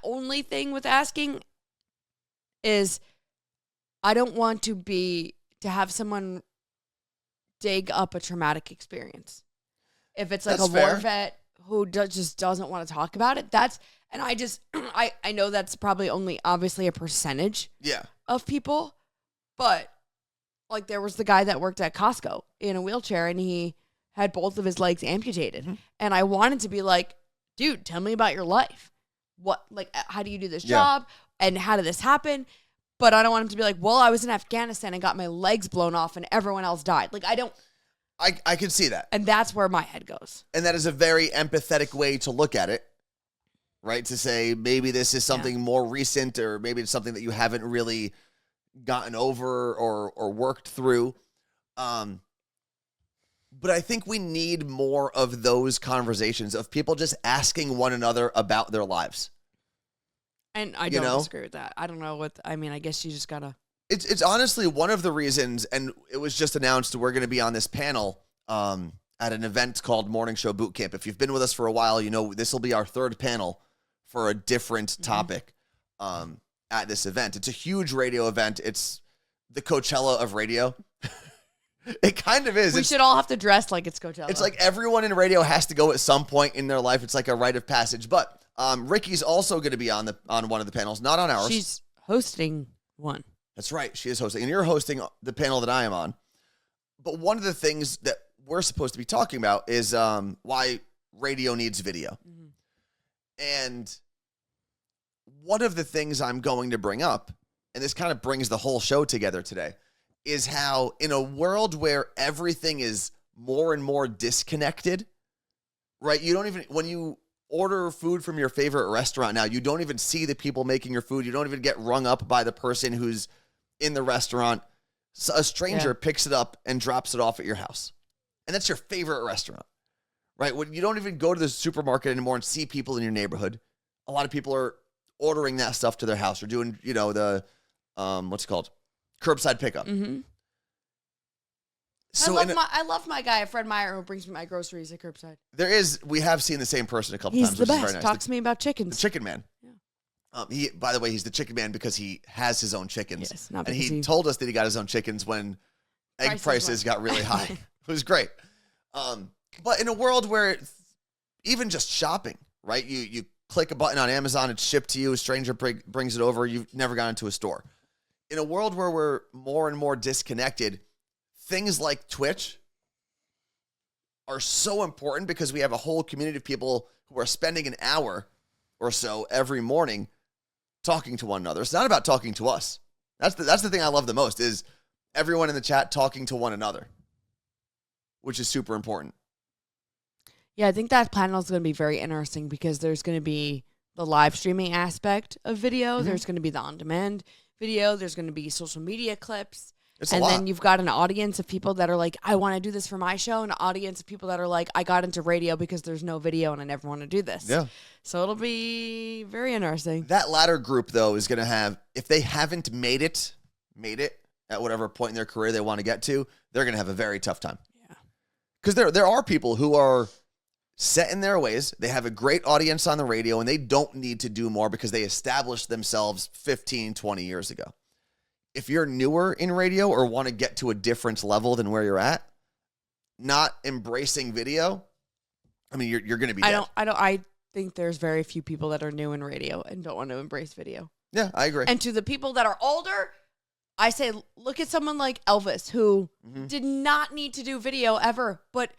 only thing with asking is I don't want to have someone dig up a traumatic experience. If it's like that's a war vet who just doesn't want to talk about it, I know that's probably only obviously a percentage of people, but like there was the guy that worked at Costco in a wheelchair and he had both of his legs amputated. Mm-hmm. And I wanted to be like, dude, tell me about your life. How do you do this job? And how did this happen? But I don't want him to be like, well, I was in Afghanistan and got my legs blown off and everyone else died. Like, I don't. I can see that. And that's where my head goes. And that is a very empathetic way to look at it, right? To say maybe this is something more recent, or maybe it's something that you haven't really gotten over or worked through. But I think we need more of those conversations of people just asking one another about their lives. And I don't disagree with that. I don't know I guess you just gotta. It's honestly one of the reasons, and it was just announced we're going to be on this panel at an event called Morning Show Boot Camp. If you've been with us for a while, this will be our third panel for a different topic at this event. It's a huge radio event. It's the Coachella of radio. It kind of is. We should all have to dress like it's Coachella. It's like everyone in radio has to go at some point in their life. It's like a rite of passage. But Ricky's also going to be on one of the panels, not on ours. She's hosting one. That's right. She is hosting. And you're hosting the panel that I am on. But one of the things that we're supposed to be talking about is why radio needs video. Mm-hmm. And one of the things I'm going to bring up, and this kind of brings the whole show together today, is how in a world where everything is more and more disconnected, right? You don't even, when you order food from your favorite restaurant now, you don't even see the people making your food. You don't even get rung up by the person who's in the restaurant. So a stranger picks it up and drops it off at your house. And that's your favorite restaurant, right? When you don't even go to the supermarket anymore and see people in your neighborhood. A lot of people are ordering that stuff to their house or doing, the, what's it called? Curbside pickup. Mm-hmm. So I love my guy, Fred Meyer, who brings me my groceries at curbside. We have seen the same person a couple times. He's the best. Is very nice. Talks to me about chickens. The chicken man. Yeah. By the way, he's the chicken man because he has his own chickens. Yes, not and he told us that he got his own chickens when egg prices got really high. It was great. But in a world where even just shopping, right? You click a button on Amazon, it's shipped to you, a stranger brings it over, you've never gone into a store. In a world where we're more and more disconnected, things like Twitch are so important because we have a whole community of people who are spending an hour or so every morning talking to one another. It's not about talking to us. That's the thing I love the most is everyone in the chat talking to one another, which is super important. Yeah, I think that panel is going to be very interesting because there's going to be the live streaming aspect of video. Mm-hmm. There's going to be the on-demand video. There's going to be social media clips. And then you've got an audience of people that are like, I want to do this for my show, and an audience of people that are like, I got into radio because there's no video and I never want to do this. Yeah. So it'll be very interesting. That latter group, though, is going to have, if they haven't made it at whatever point in their career they want to get to, they're going to have a very tough time. Yeah. Because there are people who are set in their ways. They have a great audience on the radio, and they don't need to do more because they established themselves 15, 20 years ago. If you're newer in radio or want to get to a different level than where you're at, not embracing video, I mean, you're going to be dead. I think there's very few people that are new in radio and don't want to embrace video. Yeah, I agree. And to the people that are older, I say, look at someone like Elvis, who did not need to do video ever, but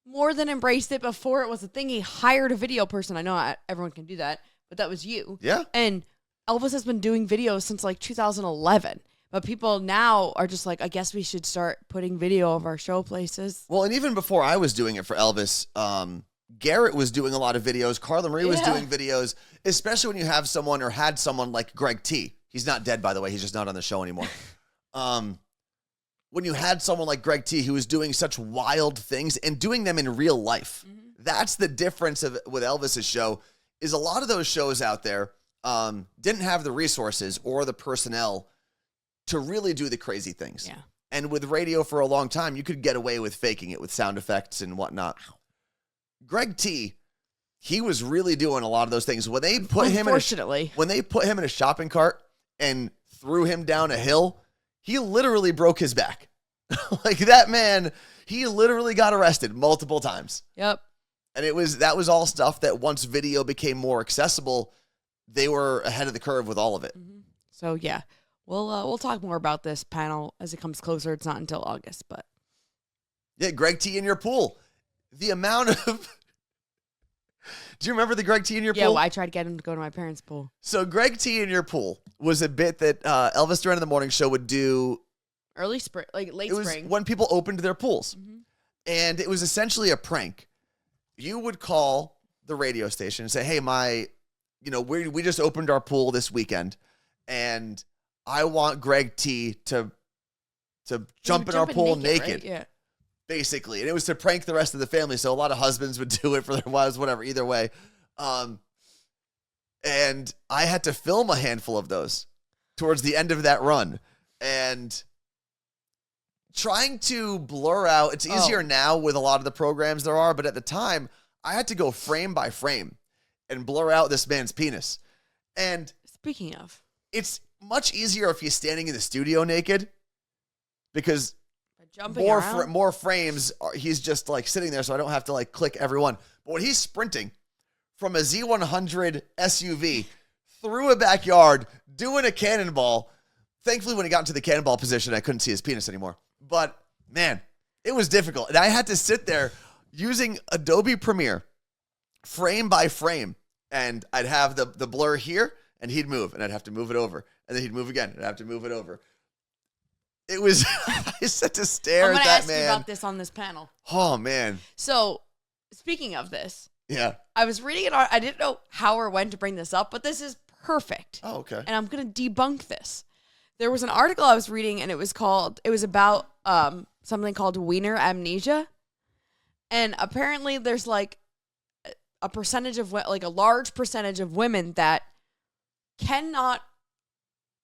more than embraced it before it was a thing. He hired a video person. I know not everyone can do that, but that was you. Yeah. And Elvis has been doing videos since like 2011, but people now are just like, I guess we should start putting video of our show places. Well, and even before I was doing it for Elvis, Garrett was doing a lot of videos. Carla Marie was doing videos, especially when you have someone or had someone like Greg T. He's not dead, by the way. He's just not on the show anymore. When you had someone like Greg T. who was doing such wild things and doing them in real life, that's the difference with Elvis's show, is a lot of those shows out there didn't have the resources or the personnel to really do the crazy things. Yeah. And with radio for a long time, you could get away with faking it with sound effects and whatnot. Greg T., he was really doing a lot of those things. When they put him in a shopping cart and threw him down a hill, he literally broke his back. Like that man, he literally got arrested multiple times. Yep. And that was all stuff that once video became more accessible, they were ahead of the curve with all of it. Mm-hmm. So yeah, we'll talk more about this panel as it comes closer. It's not until August, but yeah, Greg T in your pool. The amount of do you remember the Greg T in your pool? Yeah, well, I tried to get him to go to my parents' pool. So Greg T in your pool was a bit that Elvis Duran in the Morning Show would do early spring, like late spring, when people opened their pools, and it was essentially a prank. You would call the radio station and say, "Hey, we just opened our pool this weekend, and I want Greg T to jump in our pool naked." Right? Yeah. Basically. And it was to prank the rest of the family. So a lot of husbands would do it for their wives, whatever, either way. And I had to film a handful of those towards the end of that run. And trying to blur out, it's easier now with a lot of the programs there are, but at the time, I had to go frame by frame and blur out this man's penis. And speaking of, it's much easier if he's standing in the studio naked because more frames, he's just like sitting there, so I don't have to like click every one. But when he's sprinting from a Z100 SUV through a backyard, doing a cannonball, thankfully when he got into the cannonball position, I couldn't see his penis anymore. But man, it was difficult. And I had to sit there using Adobe Premiere frame by frame. And I'd have the blur here, and he'd move, and I'd have to move it over. And then he'd move again, and I'd have to move it over. It was, I just had to stare at that man. I'm going to ask you about this on this panel. Oh, man. So, speaking of this. Yeah. I was reading it. I didn't know how or when to bring this up, but this is perfect. Oh, okay. And I'm going to debunk this. There was an article I was reading, and it was about something called wiener amnesia. And apparently there's like a percentage of, like a large percentage of women that cannot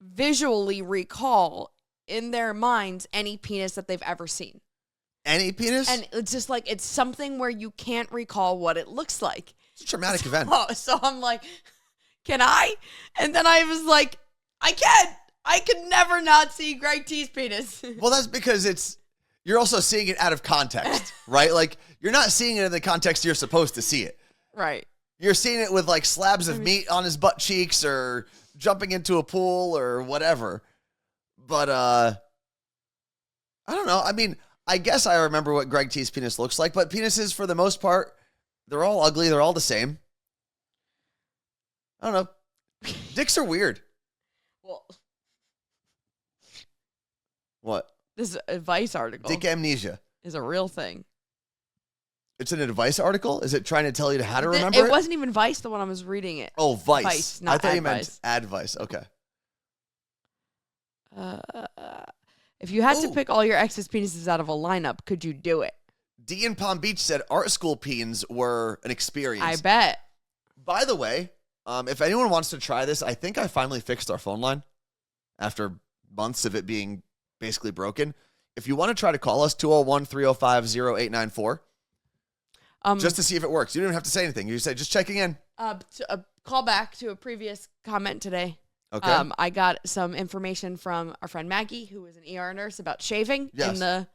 visually recall in their minds any penis that they've ever seen. Any penis? And it's just like, it's something where you can't recall what it looks like. It's a traumatic event. So I'm like, can I? And then I was like, I can. I could never not see Greg T's penis. Well, that's because you're also seeing it out of context, right? Like, you're not seeing it in the context you're supposed to see it. Right. You're seeing it with like slabs of meat on his butt cheeks or jumping into a pool or whatever. But I don't know. I mean, I guess I remember what Greg T's penis looks like, but penises for the most part, they're all ugly. They're all the same. I don't know. Dicks are weird. Well, What? this advice article Dick amnesia. is a real thing. It's an advice article? Is it trying to tell you how to remember it? It wasn't even Vice the one I was reading it. Oh, Vice. Vice, not I thought you Advice. meant advice. Okay. If you had to pick all your ex's penises out of a lineup, could you do it? D in Palm Beach said art school peens were an experience. I bet. By the way, if anyone wants to try this, I think I finally fixed our phone line after months of it being basically broken. If you want to try to call us, 201-305-0894, just to see if it works. You don't even have to say anything. You say, just checking in. Call back to a previous comment today. Okay. I got some information from our friend Maggie, who is an ER nurse, about shaving in the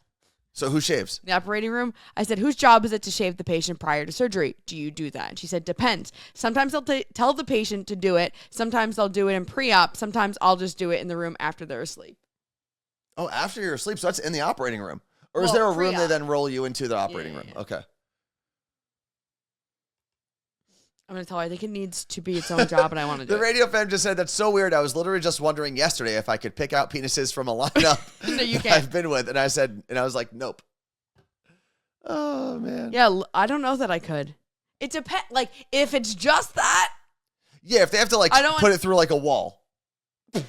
So who shaves? operating room. I said, whose job is it to shave the patient prior to surgery? Do you do that? And she said, depends. Sometimes they'll tell the patient to do it. Sometimes they'll do it in pre-op. Sometimes I'll just do it in the room after they're asleep. Oh, after you're asleep. So that's in the operating room. Or is there a room they then roll you into the operating room? Yeah. Okay. I'm going to tell her I think it needs to be its own job and I want to do The it. radio fan just said, that's so weird. I was literally just wondering yesterday if I could pick out penises from a lineup No, you that can't. I've been with. And I was like, nope. Oh, man. Yeah, I don't know that I could. It depends. Like, if it's just that. Yeah, if they have to like put it through like a wall.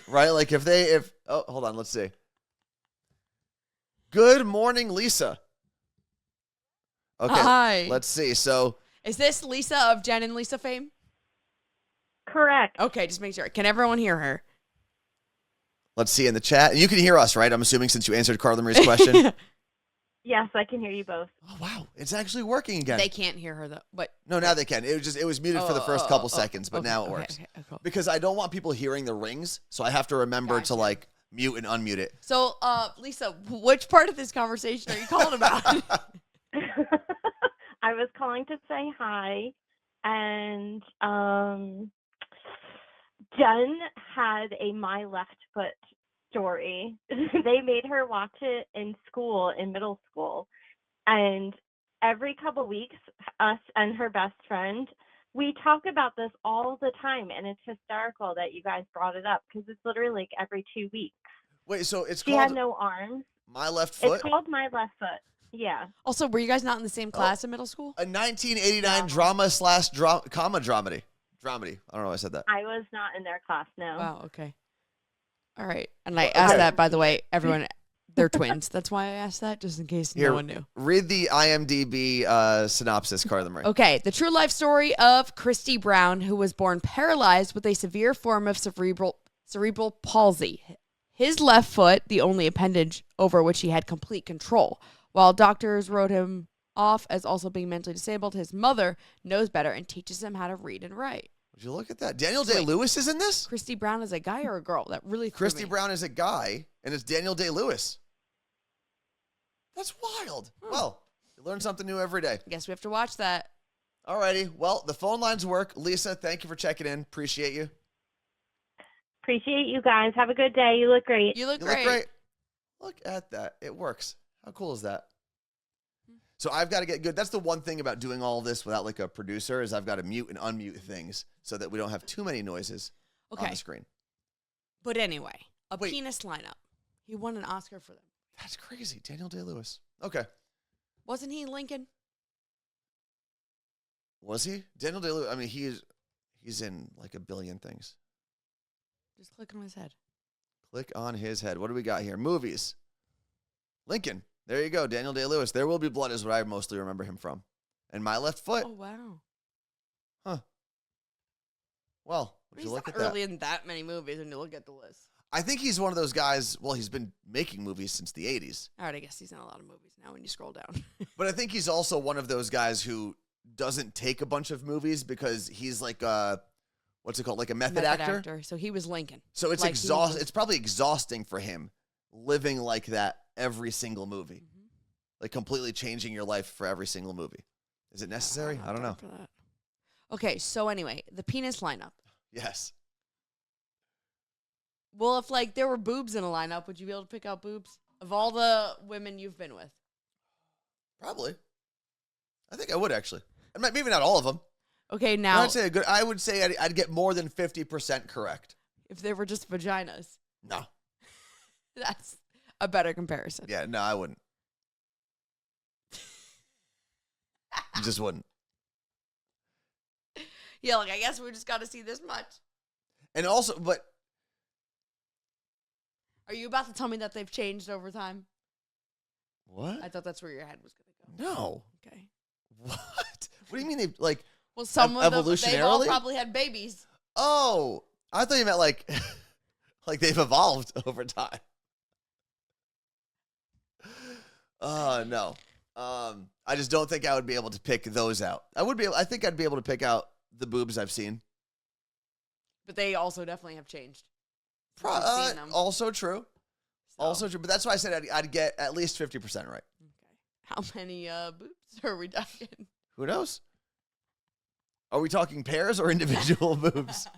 Right? Like oh, hold on. Let's see. Good morning, Lisa. Okay. Hi. Let's see. So, Is this Lisa of Jen and Lisa fame? Correct. Okay, just make sure. Can everyone hear her? let's see in the chat. You can hear us, right? I'm assuming since you answered Carla Marie's question. Yes, I can hear you both. Oh, wow. It's actually working again. They can't hear her though. But No, now they can. It was muted for the first couple seconds, but okay, now it okay, works. okay, cool. Because I don't want people hearing the rings, so I have to remember Gotcha. to like mute and unmute it. So, Lisa, which part of this conversation are you calling about? I was calling to say hi, and Jen had a My Left Foot story. They made her watch it in school, in middle school, and every couple weeks, us and her best friend, we talk about this all the time, and it's hysterical that you guys brought it up because it's literally like every 2 weeks. Wait, so it's She called had no arms. My Left Foot? It's called My Left Foot. Yeah. Also, were you guys not in the same class in middle school? A 1989 drama dramedy. Dramedy. I don't know why I said that. I was not in their class, no. Wow, okay. All right. And I asked that, by the way, everyone, they're twins. That's why I asked that, just in case Here, no one knew. Read the IMDb synopsis, Carla Marie. Okay, the true life story of Christy Brown, who was born paralyzed with a severe form of cerebral palsy. His left foot, the only appendage over which he had complete control. While doctors wrote him off as also being mentally disabled, his mother knows better and teaches him how to read and write. Would you look at that? Daniel Day-Lewis is in this? Christy Brown is a guy or a girl? That really threw Christy me. Brown is a guy, and it's Daniel Day-Lewis. That's wild. Well, you learn something new every day. I guess we have to watch that. Alrighty. Well, the phone lines work. Lisa, thank you for checking in. Appreciate you. Appreciate you guys. Have a good day. You look great. You look You great. look great. Look at that. It works. How cool is that? So I've got to get good. That's the one thing about doing all this without like a producer is I've got to mute and unmute things so that we don't have too many noises on the screen. But anyway, Wait. penis lineup. He won an Oscar for them. That's crazy. Daniel Day-Lewis. Okay. Wasn't he Lincoln? Was he? Daniel Day-Lewis, I mean, he's in like a billion things. Just click on his head. Click on his head. What do we got here? Movies. Lincoln. There you go. Daniel Day-Lewis. There Will Be Blood is what I mostly remember him from. And My Left Foot. Oh, wow. Huh. Well, would you look at that? Early in that many movies when you look at the list. I think he's one of those guys, well, he's been making movies since the 80s. All right, I guess he's in a lot of movies now when you scroll down. But I think he's also one of those guys who doesn't take a bunch of movies because he's like what's it called? Like a method actor. So he was Lincoln. So it's Like It's probably exhausting for him living like that every single movie. Like completely changing your life for every single movie. Is it necessary? I don't know. For that. Okay, so anyway, the penis lineup. Yes. Well, if like there were boobs in a lineup, would you be able to pick out boobs of all the women you've been with? Probably. I think I would actually. Maybe not all of them. Okay, now I would say I'd get more than 50% correct. if they were just vaginas, No. that's a better comparison. Yeah, no, I wouldn't. Just wouldn't. Yeah, like I guess we just got to see this much. And also, but Are you about to tell me that they've changed over time? what? I thought that's where your head was going to go. No. Okay. What? What do you mean they like? Well, some of them, they've all evolutionarily? probably had babies. Oh, I thought you meant like, like they've evolved over time. No. I just don't think I would be able to pick those out. I think I'd be able to pick out the boobs I've seen. But they also definitely have changed. We've seen them. Also true. So, Also true. But that's why I said I'd get at least 50% right. Okay. How many boobs are we talking? Who knows? Are we talking pairs or individual boobs?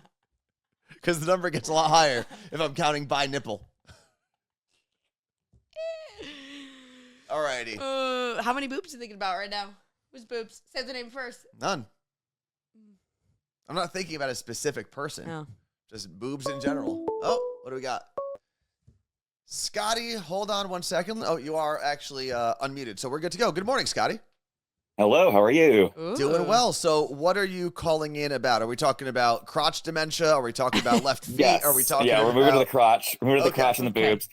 Because the number gets a lot higher if I'm counting by nipple. Alrighty. How many boobs are you thinking about right now? Who's boobs? Say the name first. None. I'm not thinking about a specific person. No. Just boobs in general. Oh, what do we got? Scotty, hold on 1 second. Oh, you are actually unmuted, so we're good to go. Good morning, Scotty. Hello, how are you? Ooh. Doing well. So what are you calling in about? Are we talking about crotch dementia? Are we talking about left feet? Yes. Are we talking Yeah, we're moving to the crotch. We're moving to the Okay, crotch and the okay. boobs.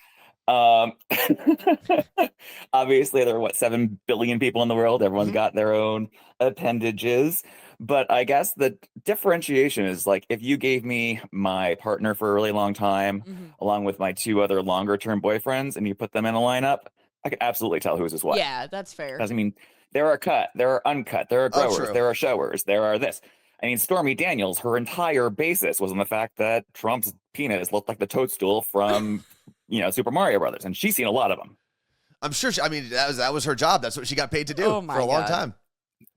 Obviously, there are 7 billion people in the world. Everyone's Mhm. got their own appendages. But I guess the differentiation is like if you gave me my partner for a really long time, Mhm. along with my 2 other longer term boyfriends, and you put them in a lineup, I could absolutely tell who's what. Yeah, that's fair. Because I mean, there are cut, there are uncut, there are Oh, growers, true. there are showers, there are this. I mean, Stormy Daniels, her entire basis was on the fact that Trump's penis looked like the toadstool from, Super Mario Brothers, and she's seen a lot of them. I'm sure. That was her job. That's what she got paid to do Oh my for a long God. time.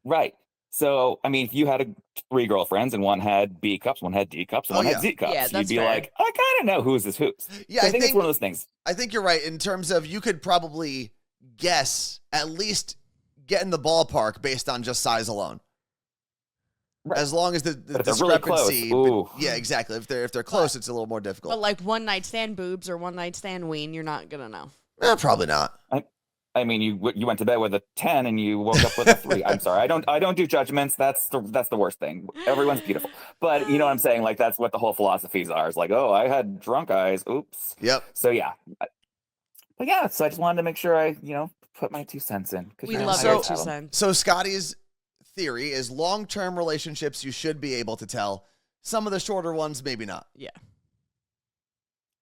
Right. So, I mean, if you had 3 girlfriends and one had B cups, one had D cups, and Oh, one yeah. had Z cups, Yeah, you'd that's be fair. like, I kind of know who's this who's. Yeah, So I I think it's one of those things. I think you're right in terms of you could probably guess at least get in the ballpark based on just size alone. Right. As long as the But if they're really close, discrepancy, ooh. yeah, exactly. If they're close, it's a little more difficult. But like one night stand boobs or one night stand ween, you're not gonna know. Probably not. I mean, you went to bed with a 10 and you woke up with a 3. I'm sorry. I don't do judgments. That's the worst thing. Everyone's beautiful. But you know what I'm saying? Like, that's what the whole philosophies are. It's like, oh, I had drunk eyes. Oops. Yep. So, yeah. But yeah, so I just wanted to make sure I, put my 2 cents in. 'Cause We you know, love I your always 2 have 'em. cents. So Scotty's theory is long-term relationships you should be able to tell. Some of the shorter ones, maybe not. Yeah.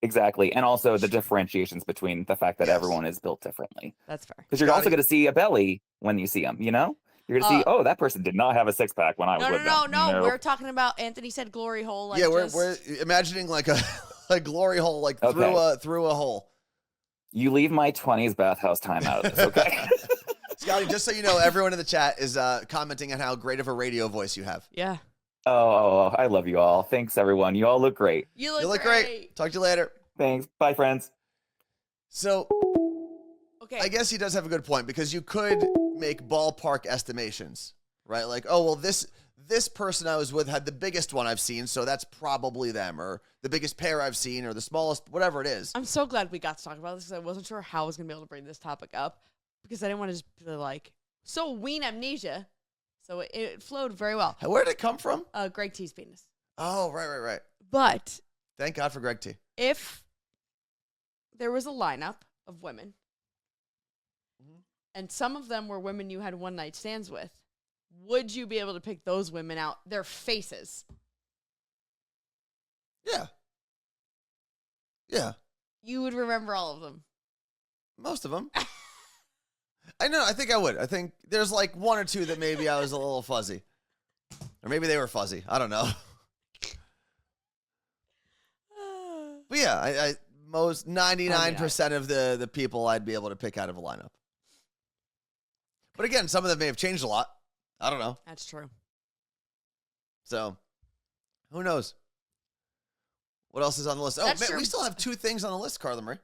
Exactly. And also the differentiations between the fact that Yes. everyone is built differently. That's fair. Because you're Scotty- also going to see a belly when you see them, You're going to see, oh, that person did not have a 6-pack when I was No, with no, them. no. Nope. We're talking about Anthony said glory hole. Like Yeah, just, we're imagining like a glory hole, like Okay. through a hole. You leave my 20s bathhouse time out of this, okay? Scotty, just so you know, everyone in the chat is commenting on how great of a radio voice you have. Yeah. Oh, I love you all. Thanks, everyone. You all look great. You look, You look great. Talk to you later. Thanks. Bye, friends. So Okay. I guess he does have a good point because you could make ballpark estimations, right? Like, oh, well, this person I was with had the biggest one I've seen, so that's probably them, or the biggest pair I've seen, or the smallest, whatever it is. I'm so glad we got to talk about this because I wasn't sure how I was going to be able to bring this topic up because I didn't want to just be like, so ween amnesia. So it flowed very well. Where did it come from? Greg T's penis. Oh, right. But Thank God for Greg T. if there was a lineup of women and some of them were women you had one night stands with, would you be able to pick those women out, their faces? Yeah. You would remember all of them. Most of them. I think I would. I think there's like 1 or 2 that maybe I was a little fuzzy. Or maybe they were fuzzy. I don't know. But yeah, I most 99% of the people I'd be able to pick out of a lineup. But again, some of them may have changed a lot. I don't know. That's true. So, who knows? What else is on the list? Oh, That's man, true. we still have 2 things on the list, Carla Marie.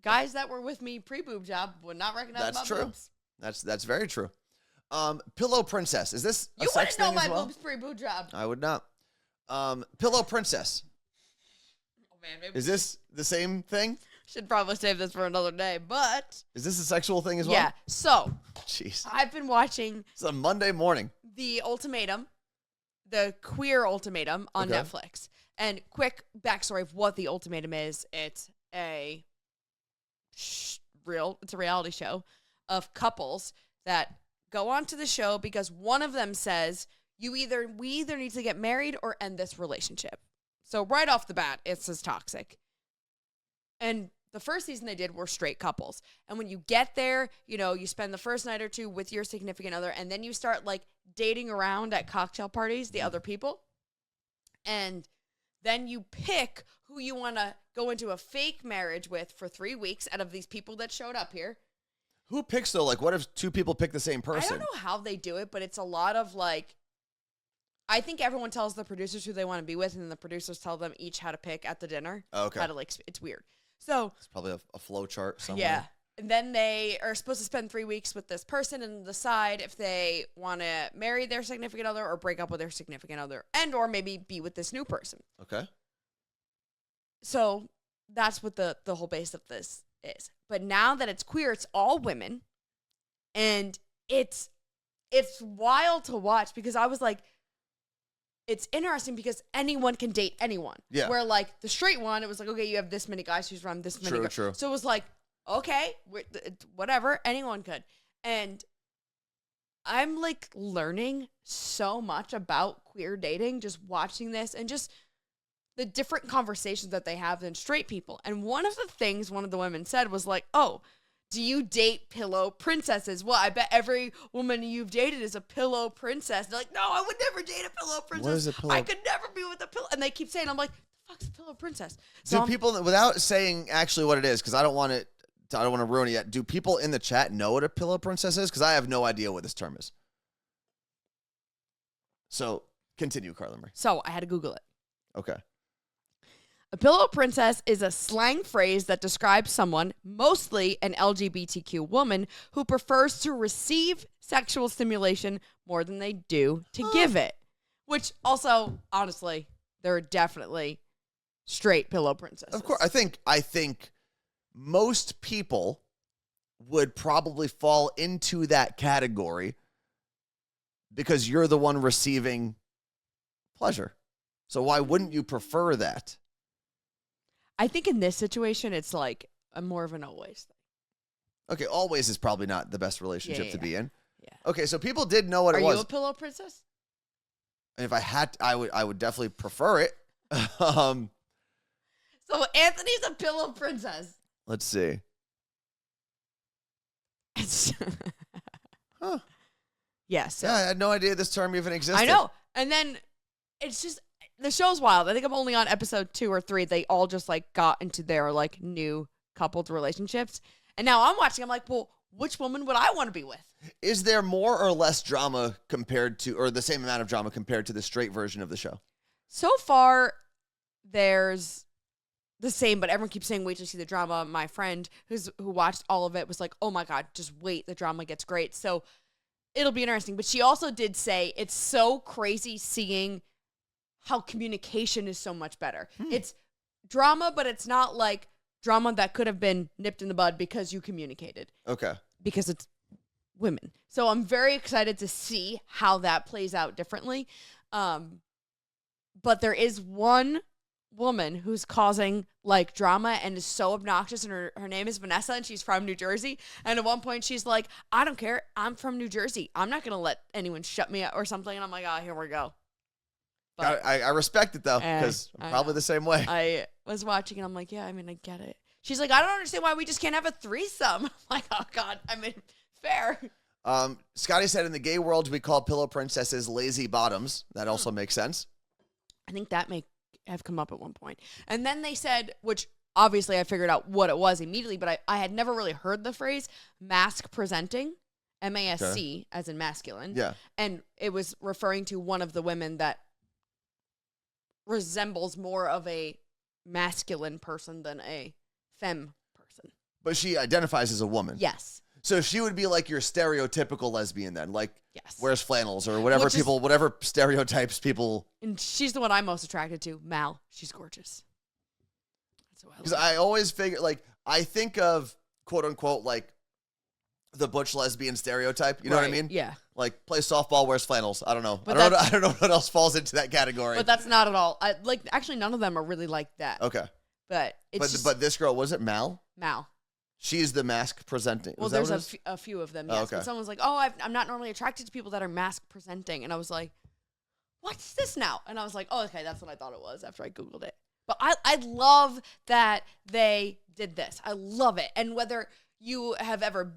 Guys that were with me pre-boob job would not recognize That's my true. boobs. That's very true. Pillow Princess. Is this a You sex wouldn't know thing my as well? boobs pre-boob job. I would not. Pillow Princess. Oh, man, maybe Is this the same thing? should probably save this for another day, but Is this a sexual thing as well? yeah. So Jeez. I've been watching It's a Monday morning. the Ultimatum, the Queer Ultimatum on Okay. Netflix. And quick backstory of what the Ultimatum is: it's a reality show of couples that go onto the show because one of them says we either need to get married or end this relationship. So right off the bat, it's as toxic. And the first season they did were straight couples. And when you get there, you spend the first night or two with your significant other, and then you start like dating around at cocktail parties, the other people. And then you pick who you want to go into a fake marriage with for 3 weeks out of these people that showed up here. Who picks though? Like, what if 2 people pick the same I person? don't know how they do it, but it's a lot of like, I think everyone tells the producers who they want to be with, and then the producers tell them each how to pick at the dinner. Oh, okay. How to it's weird. So It's probably a flow chart somewhere. yeah. And then they are supposed to spend 3 weeks with this person and decide if they want to marry their significant other or break up with their significant other, and or maybe be with this new person. Okay. So that's what the whole base of this is. But now that it's queer, it's all women. And it's wild to watch because I was like, it's interesting because anyone can date anyone. Yeah. Where like the straight one, it was like, okay, you have this many guys who's around this many girls. True. So it was like, okay, whatever, anyone could. And I'm like learning so much about queer dating, just watching this and just the different conversations that they have than straight people. And one of the things one of the women said was like, oh, do you date pillow princesses? Well, I bet every woman you've dated is a pillow princess. They're like, no, I would never date a pillow princess. What is a pillow? I could never be with a pillow. And they keep saying, I'm like, the fuck's a pillow princess? Do people, without saying actually what it is, because I don't want to ruin it yet. Do people in the chat know what a pillow princess is? Because I have no idea what this term is. So continue, Carla Marie. So I had to Google it. Okay. A pillow princess is a slang phrase that describes someone, mostly an LGBTQ woman, who prefers to receive sexual stimulation more than they do to give it. Which also, honestly, there are definitely straight pillow princesses. Of course, I think most people would probably fall into that category because you're the one receiving pleasure. So why wouldn't you prefer that? I think in this situation, it's like a more of an always thing. Okay, always is probably not the best relationship to be in. Yeah. Okay, so people did know what Are it was. you a pillow princess? And if I had, I would definitely prefer it. So Anthony's a pillow princess. Let's see. Huh. Yeah, so. Yeah, I had no idea this term even existed. I know. And then it's just, the show's wild. I think I'm only on episode 2 or 3. They all just like got into their like new coupled relationships. And now I'm watching, I'm like, well, which woman would I want to be with? Is there more or less drama compared to, or the same amount of drama compared to the straight version of the show? So far, there's the same, but everyone keeps saying, wait till you see the drama. My friend who watched all of it was like, oh my God, just wait. The drama gets great. So it'll be interesting. But she also did say it's so crazy seeing how communication is so much better. It's drama, but it's not like drama that could have been nipped in the bud because you communicated. Okay. Because it's women. So I'm very excited to see how that plays out differently. But there is one woman who's causing like drama and is so obnoxious, and her name is Vanessa, and she's from New Jersey. And at one point she's like, I don't care, I'm from New Jersey, I'm not gonna let anyone shut me up or something. And I'm like, oh, here we go. But I respect it though, because I'm probably the same way. I was watching and I'm like, yeah, I mean, I get it. She's like, I don't understand why we just can't have a threesome. I'm like, oh God, I mean, fair. Scotty said in the gay world, we call pillow princesses lazy bottoms. That also makes sense. I think that may have come up at one point. And then they said, which obviously I figured out what it was immediately, but I had never really heard the phrase mask presenting, MASC, as in masculine. Yeah. And it was referring to one of the women that resembles more of a masculine person than a femme person. But she identifies as a woman. Yes. So she would be like your stereotypical lesbian then, like Yes. wears flannels or whatever whatever stereotypes people. And she's the one I'm most attracted to. Mal. She's gorgeous. Because I always figure, like, I think of quote unquote like the butch lesbian stereotype. You know what I mean? Yeah. Like plays softball, wears flannels. I don't know. But I don't know what else falls into that category. But that's not at all. Actually, none of them are really like that. Okay. But it's but this girl, was it Mal? Mal. She's the mask presenting. Well, there's a few of them. Yes. okay. But someone's like, "Oh, I'm not normally attracted to people that are mask presenting," and I was like, "What's this now?" And I was like, "Oh, okay, that's what I thought it was." After I googled it, but I love that they did this. I love it. And whether you have ever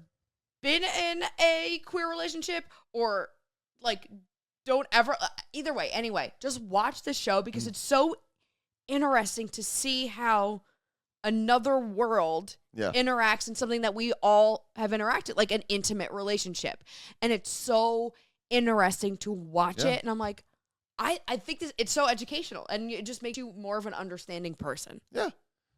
been in a queer relationship or like don't ever, either way, anyway, just watch the show because it's so interesting to see how another world interacts in something that we all have interacted, like an intimate relationship. And it's so interesting to watch it. And I'm like, I think it's so educational and it just makes you more of an understanding person. Yeah.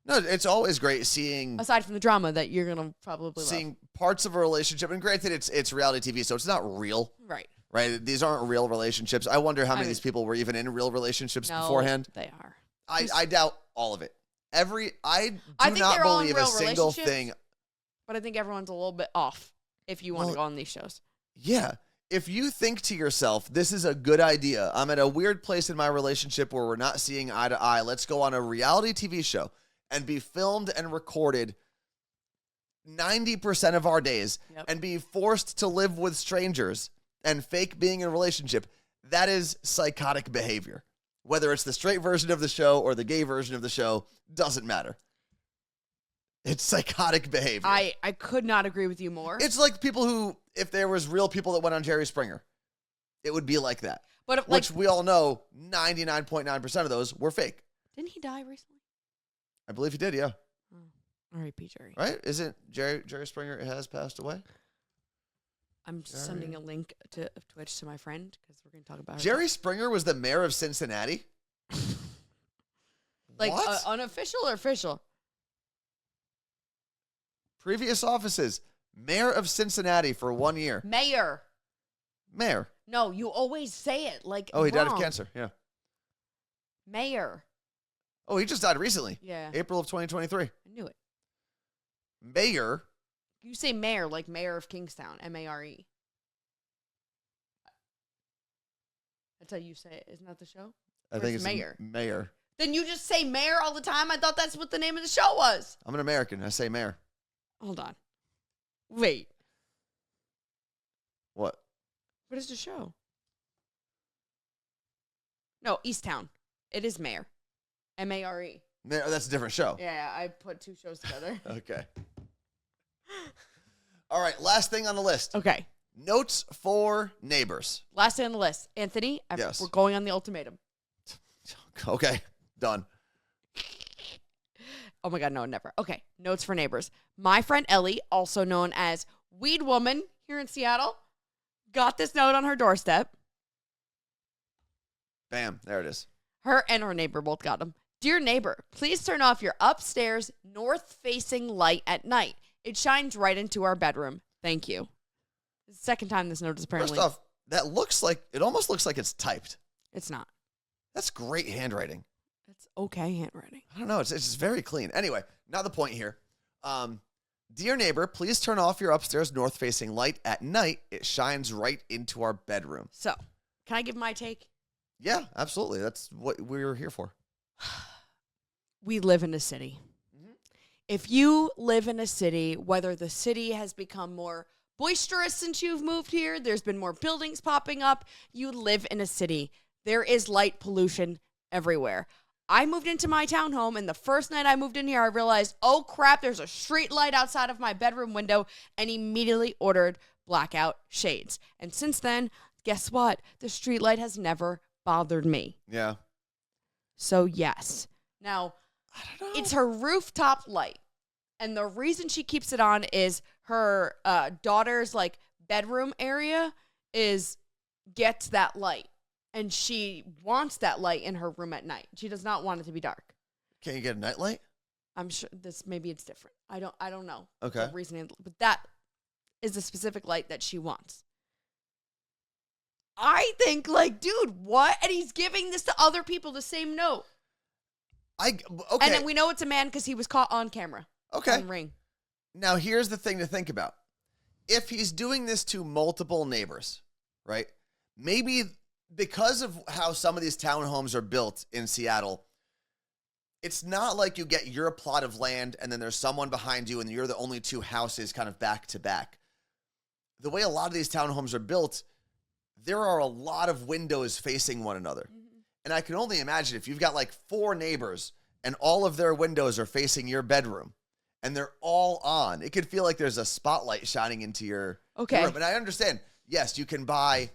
No, it's always great seeing, aside from the drama that you're going to probably seeing parts of a relationship. And granted, it's reality TV, so it's not real. Right. Right? These aren't real relationships. I wonder how many of these people were even in real relationships beforehand. They are. I doubt all of it. I think not they're all in believe a real single relationships, thing. But I think everyone's a little bit off if you want to go on these shows. Yeah. If you think to yourself, this is a good idea, I'm at a weird place in my relationship where we're not seeing eye to eye, let's go on a reality TV show and be filmed and recorded 90% of our days and be forced to live with strangers and fake being in a relationship, that is psychotic behavior. Whether it's the straight version of the show or the gay version of the show, doesn't matter. It's psychotic behavior. I could not agree with you more. It's like people who, if there was real people that went on Jerry Springer, it would be like that. But which we all know 99.9% of those were fake. Didn't he die recently? I believe he did, yeah. R.I.P. Jerry. Right? Isn't Jerry Springer has passed away? I'm sending a link of Twitch to my friend because we're going to talk about Jerry Springer was the mayor of Cincinnati? Like unofficial or official? Previous offices. Mayor of Cincinnati for 1 year. Mayor. No, you always say it like he died of wrong. cancer, yeah. Mayor. Oh, he just died recently. Yeah. April of 2023. I knew it. Mayor. You say mayor like mayor of Kingstown, M-A-R-E. That's how you say it. Isn't that the show? I think it's mayor. Mayor. Then you just say mayor all the time? I thought that's what the name of the show was. I'm an American. I say mayor. Hold on. Wait. What? What is the show? No, Easttown. It is mayor. M-A-R-E. Mayor, that's a different show. Yeah, I put two shows together. Okay. All right, last thing on the list. Okay. Notes for neighbors. Last thing on the list. Anthony, yes. We're going on the ultimatum. Okay, done. Oh my God, no, never. Okay, notes for neighbors. My friend Ellie, also known as Weed Woman here in Seattle, got this note on her doorstep. Bam, there it is. Her and her neighbor both got them. Dear neighbor, please turn off your upstairs north-facing light at night. It shines right into our bedroom. Thank you. It's the second time this note is apparently. First off, it almost looks like it's typed. It's not. That's great handwriting. It's okay handwriting. I don't know. It's just very clean. Anyway, not the point here. Dear neighbor, please turn off your upstairs north-facing light at night. It shines right into our bedroom. So, can I give my take? Yeah, absolutely. That's what we're here for. We live in a city. Mm-hmm. If you live in a city, whether the city has become more boisterous since you've moved here, there's been more buildings popping up, you live in a city. There is light pollution everywhere. I moved into my townhome, and the first night I moved in here, I realized, oh crap, there's a street light outside of my bedroom window, and immediately ordered blackout shades. And since then, guess what? The street light has never bothered me. Yeah. So yes. Now, I don't know. It's her rooftop light. And the reason she keeps it on is her daughter's like bedroom area gets that light. and she wants that light in her room at night. She does not want it to be dark. Can you get a nightlight? I'm sure maybe it's different. I don't know. Okay. The reasoning, but that is the specific light that she wants. I think, like, dude, what? And he's giving this to other people the same note. Okay. And then we know it's a man because he was caught on camera. Okay. On Ring. Now, here's the thing to think about. If he's doing this to multiple neighbors, right? Maybe because of how some of these townhomes are built in Seattle, it's not like you get your plot of land and then there's someone behind you and you're the only two houses kind of back to back. The way a lot of these townhomes are built, there are a lot of windows facing one another. Mm-hmm. And I can only imagine if you've got like 4 neighbors and all of their windows are facing your bedroom and they're all on, it could feel like there's a spotlight shining into your room. And I understand, yes, you can buy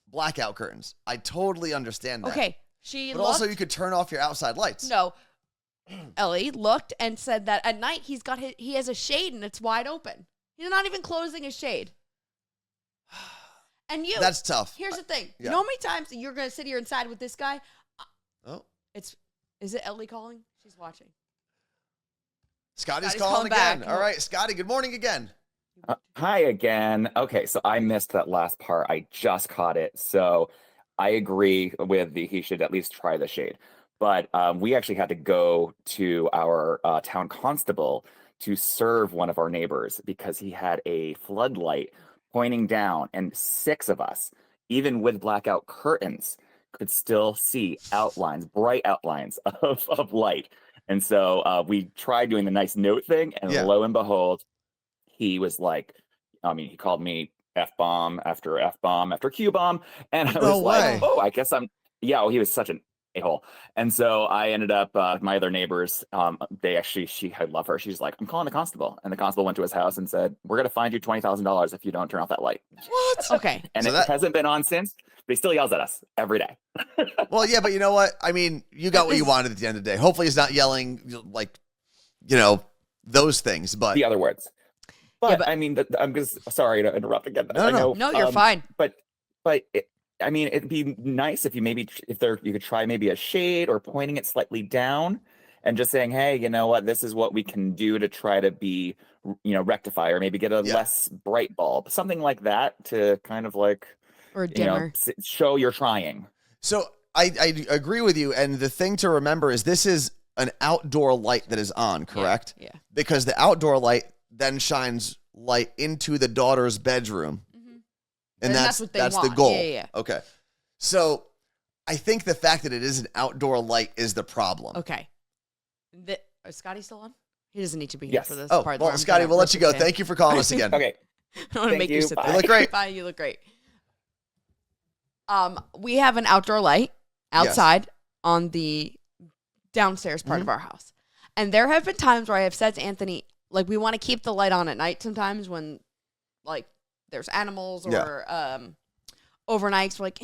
blackout curtains. I totally understand that. Okay. But also you could turn off your outside lights. No. Ellie looked and said that at night he has a shade and it's wide open. He's not even closing his shade. And that's tough. Here's the thing. Yeah. You know how many times you're going to sit here inside with this guy? Oh. Is it Ellie calling? She's watching. Scotty's calling again. Back. All right, Scotty, good morning again. Hi again. Okay, so I missed that last part. I just caught it. So I agree with he should at least try the shade. But we actually had to go to our town constable to serve one of our neighbors because he had a floodlight pointing down, and 6 of us, even with blackout curtains, could still see outlines, bright outlines of light. And so we tried doing the nice note thing, and lo and behold, he was like, he called me F-bomb after F-bomb after Q-bomb, and I was like, oh, I guess he was such an a-hole. And so I ended up, my other neighbors, I love her. She's like, I'm calling the constable. And the constable went to his house and said, we're going to find you $20,000 if you don't turn off that light. What? Okay. And it hasn't been on since, but he still yells at us every day. Well, yeah, but you know what? I mean, you got what you wanted at the end of the day. Hopefully he's not yelling like, those things, but. The other words. But I mean, I'm just sorry to interrupt again. No, you're fine. But it'd be nice if you could try maybe a shade or pointing it slightly down and just saying, hey, you know what, this is what we can do to try to be, rectify, or maybe get a less bright bulb, something like that to kind of like, or dimmer, show you're trying. So I agree with you. And the thing to remember is this is an outdoor light that is on, correct? Yeah. Because the outdoor light then shines light into the daughter's bedroom. And that's the goal. Yeah. Okay. So I think the fact that it is an outdoor light is the problem. Okay. Is Scotty still on? He doesn't need to be here for this part. Well, Scotty, we'll let you go. Thank you for calling us again. Okay. I don't want to make you sit there. You look great. Bye. You look great. We have an outdoor light outside on the downstairs part of our house. And there have been times where I have said to Anthony, like, we want to keep the light on at night sometimes when, like, there's animals or overnights. We're like,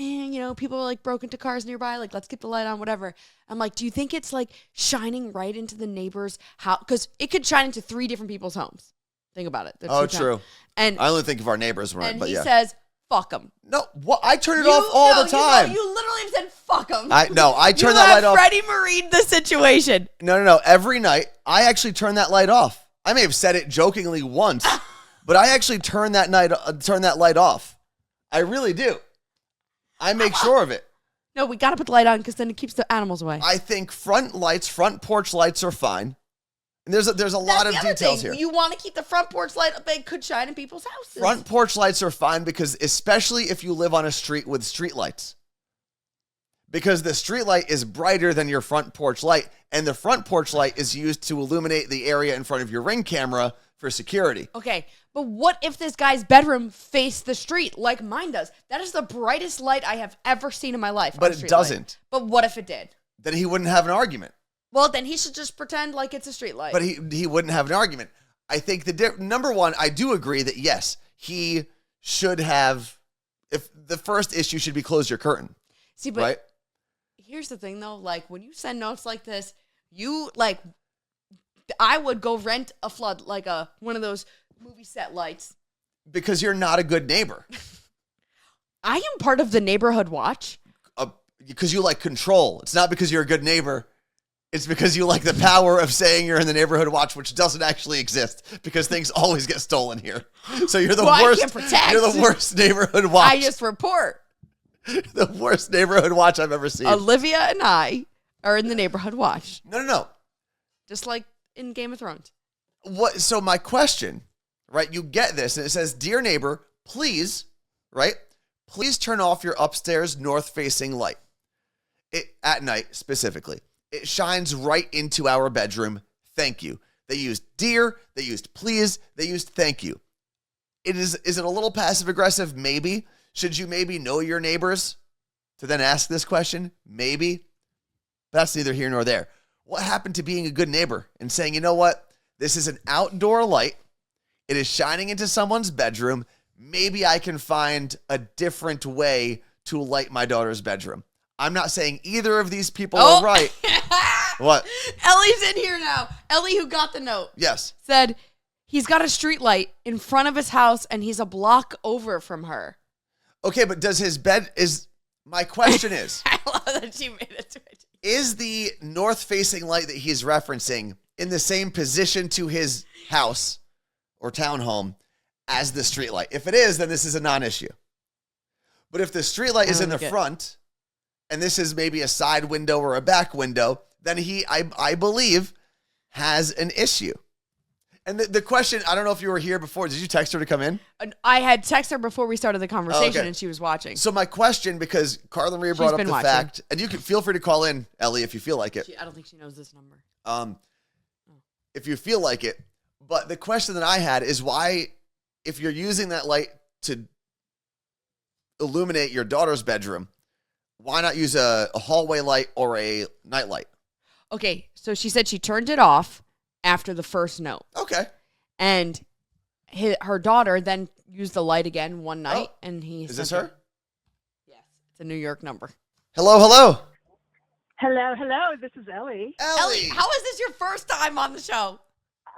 people are like broke into cars nearby. Like, let's get the light on, whatever. I'm like, do you think it's like shining right into the neighbor's house? Because it could shine into 3 different people's homes. Think about it. True. And I only think of our neighbors, right? And he says, fuck them. No, I turn it off all the time. You literally said fuck them. I turn that light off. Freddie Marie the situation. No. Every night, I actually turn that light off. I may have said it jokingly once, but I actually turn that light off. I really do. I make sure of it. No, we got to put the light on because then it keeps the animals away. I think front porch lights are fine. And there's a lot of details here. You want to keep the front porch light up. They could shine in people's houses. Front porch lights are fine because especially if you live on a street with street lights. Because the street light is brighter than your front porch light, and the front porch light is used to illuminate the area in front of your Ring camera for security. Okay, but what if this guy's bedroom faced the street like mine does? That is the brightest light I have ever seen in my life. But it doesn't. But what if it did? Then he wouldn't have an argument. Well, then he should just pretend like it's a street light. But he wouldn't have an argument. I think number one, I do agree that yes, he should have. If the first issue should be close your curtain. See, but right? Here's the thing though, like when you send notes like this, I would go rent a flood, like one of those movie set lights. Because you're not a good neighbor. I am part of the neighborhood watch. because you like control. It's not because you're a good neighbor. It's because you like the power of saying you're in the neighborhood watch, which doesn't actually exist because things always get stolen here. So you're the worst. I can protect. You're the worst neighborhood watch. I just report. The worst neighborhood watch I've ever seen. Olivia and I are in the neighborhood watch. No. Just like in Game of Thrones. What? So my question, right? You get this, and it says, "Dear neighbor, please, right? Please turn off your upstairs north-facing light. It at night specifically. It shines right into our bedroom. Thank you." They used dear, they used please, they used thank you. Is it a little passive aggressive? Maybe. Should you maybe know your neighbors to then ask this question? Maybe. But that's neither here nor there. What happened to being a good neighbor and saying, you know what? This is an outdoor light. It is shining into someone's bedroom. Maybe I can find a different way to light my daughter's bedroom. I'm not saying either of these people are right. What? Ellie's in here now. Ellie, who got the note. Yes. Said he's got a street light in front of his house and he's a block over from her. Okay, but does his bed my question is, I love that she made it switch. Is the north-facing light that he's referencing in the same position to his house or townhome as the street light? If it is, then this is a non-issue. But if the street light is in the front, and this is maybe a side window or a back window, then I believe, has an issue. And the question, I don't know if you were here before. Did you text her to come in? I had texted her before we started the conversation, okay. and she was watching. So my question, because Carla Marie brought up the fact, and you can feel free to call in, Ellie, if you feel like it. I don't think she knows this number. If you feel like it. But the question that I had is why, if you're using that light to illuminate your daughter's bedroom, why not use a hallway light or a night light? Okay, so she said she turned it off after the first note. Okay. And her daughter then used the light again one night, and he Is this her? Yes, it's a New York number. Hello. Hello. This is Ellie. Ellie, how is this your first time on the show?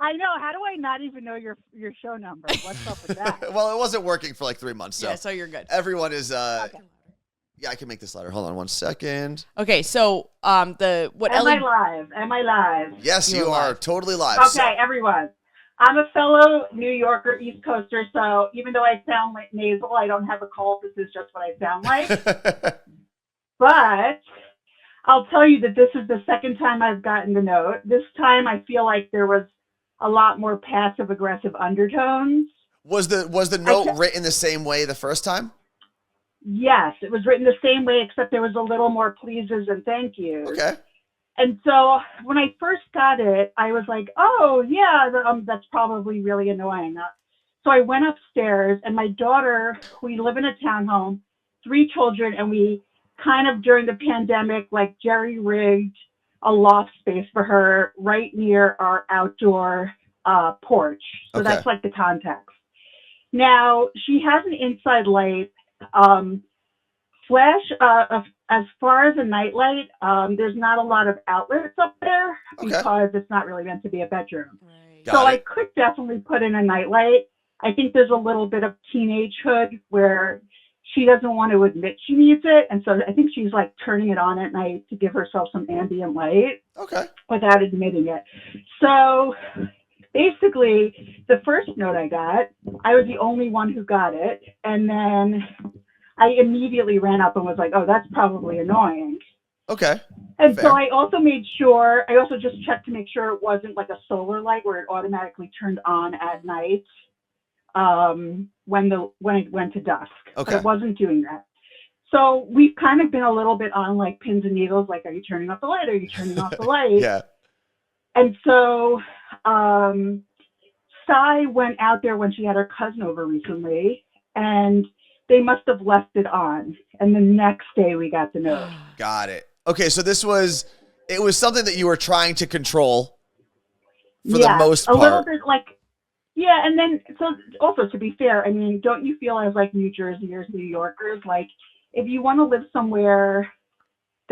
I know. How do I not even know your show number? What's up with that? Well, it wasn't working for like 3 months, so. Yeah, so you're good. Everyone is, Okay. Yeah, I can make this louder. Hold on 1 second. Okay, so Am I live? Yes, you are totally live. Okay, everyone. I'm a fellow New Yorker, East Coaster, so even though I sound like nasal, I don't have a cold. This is just what I sound like. But I'll tell you that this is the second time I've gotten the note. This time I feel like there was a lot more passive-aggressive undertones. Was the note written the same way the first time? Yes, it was written the same way, except there was a little more pleases and thank yous. Okay. And so when I first got it, I was like, oh, yeah, that's probably really annoying. So I went upstairs, and my daughter, we live in a townhome, 3 children, and we kind of during the pandemic, like jerry-rigged a loft space for her right near our outdoor porch. So that's like the context. Now, she has an inside light. Flash, as far as a nightlight, there's not a lot of outlets up there because it's not really meant to be a bedroom. Right. So I could definitely put in a nightlight. I think there's a little bit of teenagehood where she doesn't want to admit she needs it. And so I think she's like turning it on at night to give herself some ambient light without admitting it. So basically, the first note I got, I was the only one who got it. And then I immediately ran up and was like, oh, that's probably annoying. Okay. And so I also just checked to make sure it wasn't like a solar light where it automatically turned on at night when it went to dusk. Okay. But it wasn't doing that. So we've kind of been a little bit on like pins and needles, like, are you turning off the light? Are you turning off the light? Yeah. And so Sai went out there when she had her cousin over recently, and they must have left it on. And the next day we got the note. Got it. Okay, so it was something that you were trying to control for the most part. A little bit like, yeah. And then, so also to be fair, I mean, don't you feel as like New Jerseyers, New Yorkers, like if you want to live somewhere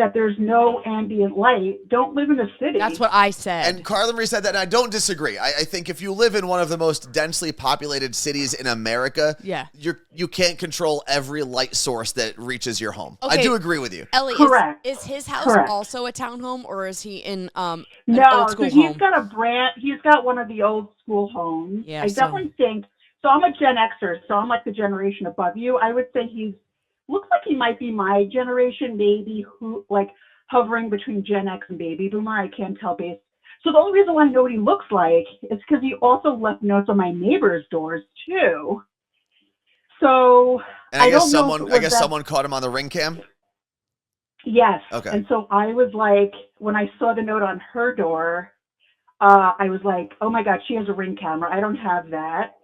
that there's no ambient light, don't live in a city. That's what I said. And Carla Marie said that, and I don't disagree. I think if you live in one of the most densely populated cities in America, Yeah. you can't control every light source that reaches your home. Okay. I do agree with you. Ellie, Correct. is his house Correct. also a townhome, or is he in an No, old school so he's home? he's got one of the old school homes. Yeah, I definitely think, so I'm a Gen Xer, so I'm like the generation above you. I would say looks like he might be my generation, maybe hovering between Gen X and baby boomer. I can't tell based. So the only reason why I know what he looks like is because he also left notes on my neighbor's doors too. So And I guess don't know someone caught him on the Ring cam. Yes. Okay. And so I was like, when I saw the note on her door, I was like, oh my God, she has a Ring camera. I don't have that.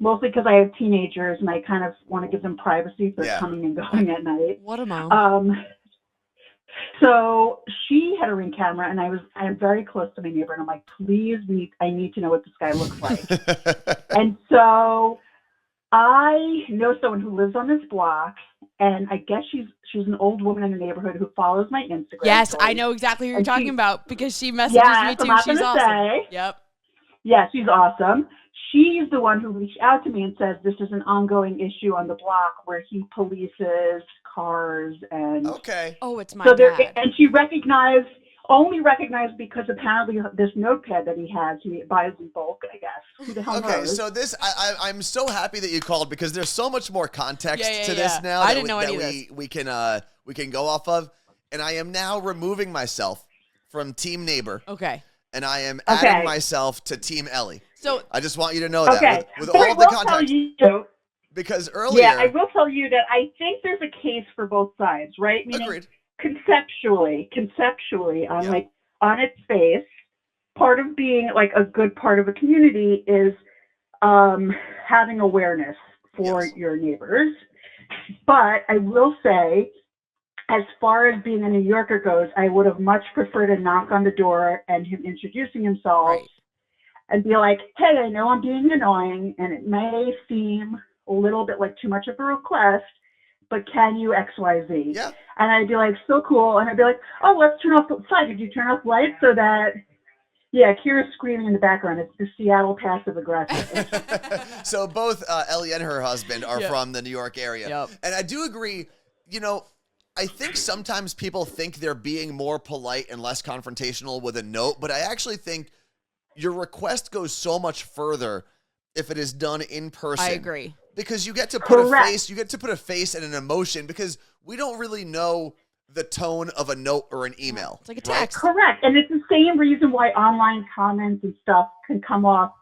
Mostly because I have teenagers and I kind of want to give them privacy if they're coming and going at night. What a mom. So she had a Ring camera, and I am very close to my neighbor, and I'm like, please, I need to know what this guy looks like. And so I know someone who lives on this block, and I guess she's an old woman in the neighborhood who follows my Instagram. Yes, stories. I know exactly who you're talking about because she messages me too. I'm not She's gonna awesome. say. Yep. Yeah, she's awesome. She's the one who reached out to me and says this is an ongoing issue on the block where he polices cars and. Okay. Oh, it's my so dad. and she only recognized because apparently this notepad that he has, he buys in bulk, I guess. Who the hell knows? So this, I'm so happy that you called because there's so much more context to this now. I didn't know any of this. We can go off of, and I am now removing myself from Team Neighbor. Okay. And I am adding myself to Team Ellie. So I just want you to know that with but all of the context. Because earlier, I will tell you that I think there's a case for both sides, right? Meaning, agreed. Conceptually, on its face, part of being like a good part of a community is having awareness for your neighbors. But I will say, as far as being a New Yorker goes, I would have much preferred a knock on the door and him introducing himself and be like, hey, I know I'm being annoying and it may seem a little bit like too much of a request, but can you XYZ? Yeah. And I'd be like, so cool. And I'd be like, oh, let's turn off the light. Did you turn off lights so that, Kira's screaming in the background. It's the Seattle passive aggressive. So both Ellie and her husband are from the New York area. Yep. And I do agree, I think sometimes people think they're being more polite and less confrontational with a note, but I actually think your request goes so much further if it is done in person. I agree. Because you get to put a face and an emotion because we don't really know the tone of a note or an email. It's like a text. Correct. And it's the same reason why online comments and stuff can come off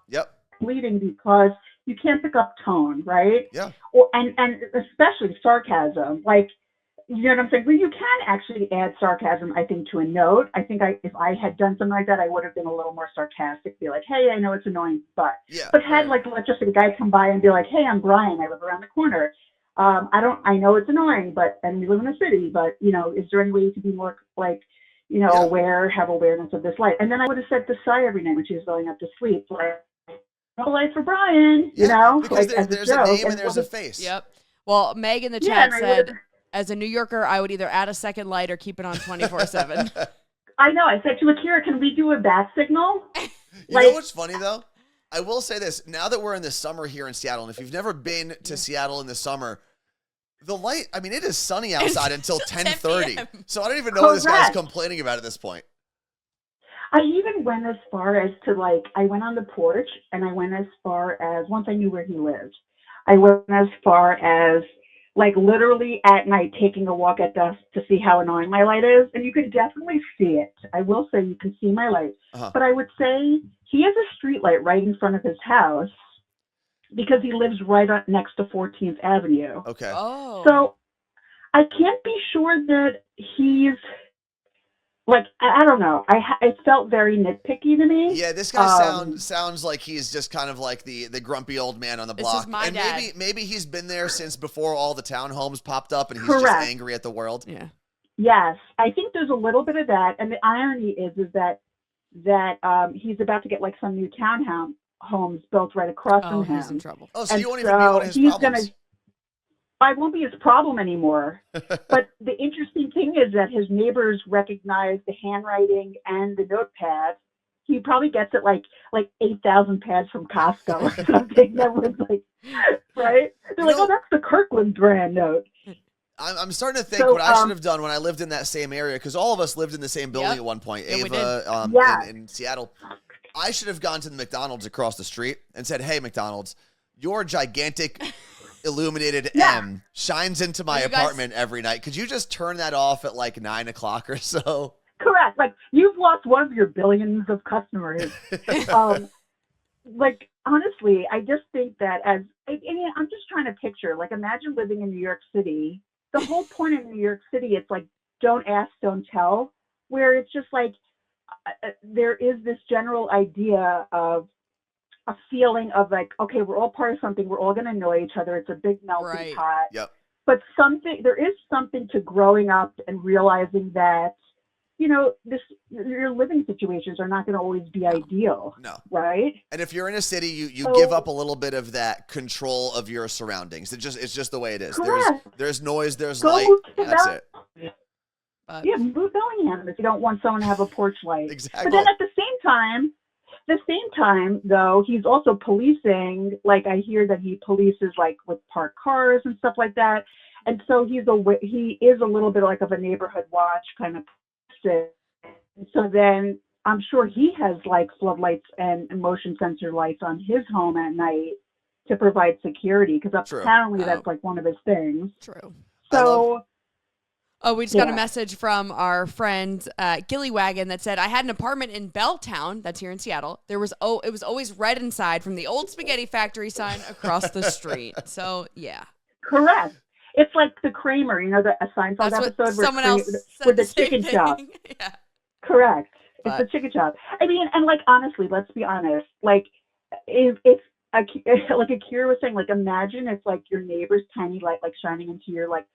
fleeting because you can't pick up tone, right? Yeah. And especially sarcasm. Like, you know what I'm saying? Well, you can actually add sarcasm, I think, to a note. I think if I had done something like that, I would have been a little more sarcastic. Be like, hey, I know it's annoying, but. Yeah. But let's just say the guy come by and be like, hey, I'm Brian. I live around the corner. I know it's annoying, and we live in a city, but, is there any way you could be more aware, have awareness of this light? And then I would have said the sigh every night when she was going up to sleep. Like, no light for Brian, Because there's a name and there's a face. Yep. Well, Meg in the chat said, as a New Yorker, I would either add a second light or keep it on 24/7. I know. I said to Akira, can we do a bat signal? You know what's funny, though? I will say this. Now that we're in the summer here in Seattle, and if you've never been to Seattle in the summer, the light, I mean, it is sunny outside until 10:30. So I don't even know what this guy's complaining about at this point. I even went as far as to, I went on the porch, and I went as far as, once I knew where he lived, I went as far as, literally at night taking a walk at dusk to see how annoying my light is. And you can definitely see it. I will say you can see my light. But I would say he has a street light right in front of his house because he lives right next to 14th Avenue. Okay. Oh. So I can't be sure that he's, I don't know. It felt very nitpicky to me. Yeah, this guy sounds like he's just kind of like the grumpy old man on the block. This is my dad. Maybe he's been there since before all the townhomes popped up, and he's just angry at the world. Yeah. Yes, I think there's a little bit of that, and the irony is that he's about to get some new townhomes built right across from him. He's in trouble. Oh, so you won't even be one of his problems. I won't be his problem anymore. But the interesting thing is that his neighbors recognize the handwriting and the notepad. He probably gets it like 8,000 pads from Costco or something. That was like, right? They're like, oh, that's the Kirkland brand note. I'm starting to think what I should have done when I lived in that same area, because all of us lived in the same building at one point. Ava, in Seattle. I should have gone to the McDonald's across the street and said, hey, McDonald's, your gigantic illuminated M shines into my apartment every night. Could you just turn that off at like 9 o'clock or so? Correct. Like, you've lost one of your billions of customers. Like, honestly, I just think that I'm just trying to picture, like, imagine living in New York City. The whole point of New York City, it's like, don't ask, don't tell, where it's just like, there is this general idea of a feeling of like, okay, we're all part of something. We're all going to know each other. It's a big melting pot. Yep. But there is something to growing up and realizing that, your living situations are not going to always be ideal. No. Right. And if you're in a city, you give up a little bit of that control of your surroundings. It's just the way it is. Correct. There's noise, there's light. That's it. Move Bellingham if you don't want someone to have a porch light. Exactly. But then at the same time, though, he's also policing. Like, I hear that he polices like with parked cars and stuff like that. And so he is a little bit like of a neighborhood watch kind of person. So then I'm sure he has like floodlights and motion sensor lights on his home at night to provide security, because apparently that's like one of his things. True. So. We just got a message from our friend Gilly Wagon that said, I had an apartment in Belltown, that's here in Seattle. It was always red inside from the old spaghetti factory sign across the street. So, yeah. Correct. It's like the Kramer, the Seinfeld episode someone else said with the chicken chop. Yeah. Correct. It's the chicken chop. I mean, and like, honestly, let's be honest. Like, if like Akira was saying, like, imagine if like your neighbor's tiny light like shining into your like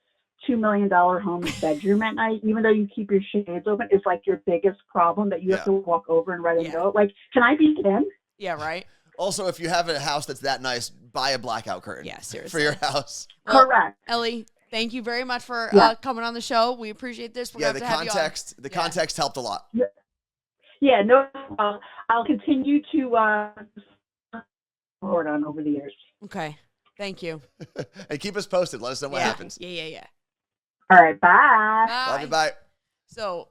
$2 million home bedroom at night, even though you keep your shades open, is like your biggest problem that you have to walk over and write a note. Like, can I be him? Yeah, right. Also, if you have a house that's that nice, buy a blackout curtain. Yeah, seriously. For your house. Well, correct. Ellie, thank you very much for coming on the show. We appreciate this. The context helped a lot. Yeah, no, I'll continue to report on over the years. Okay, thank you. And keep us posted. Let us know what happens. Yeah. All right, bye. Love you, bye. So,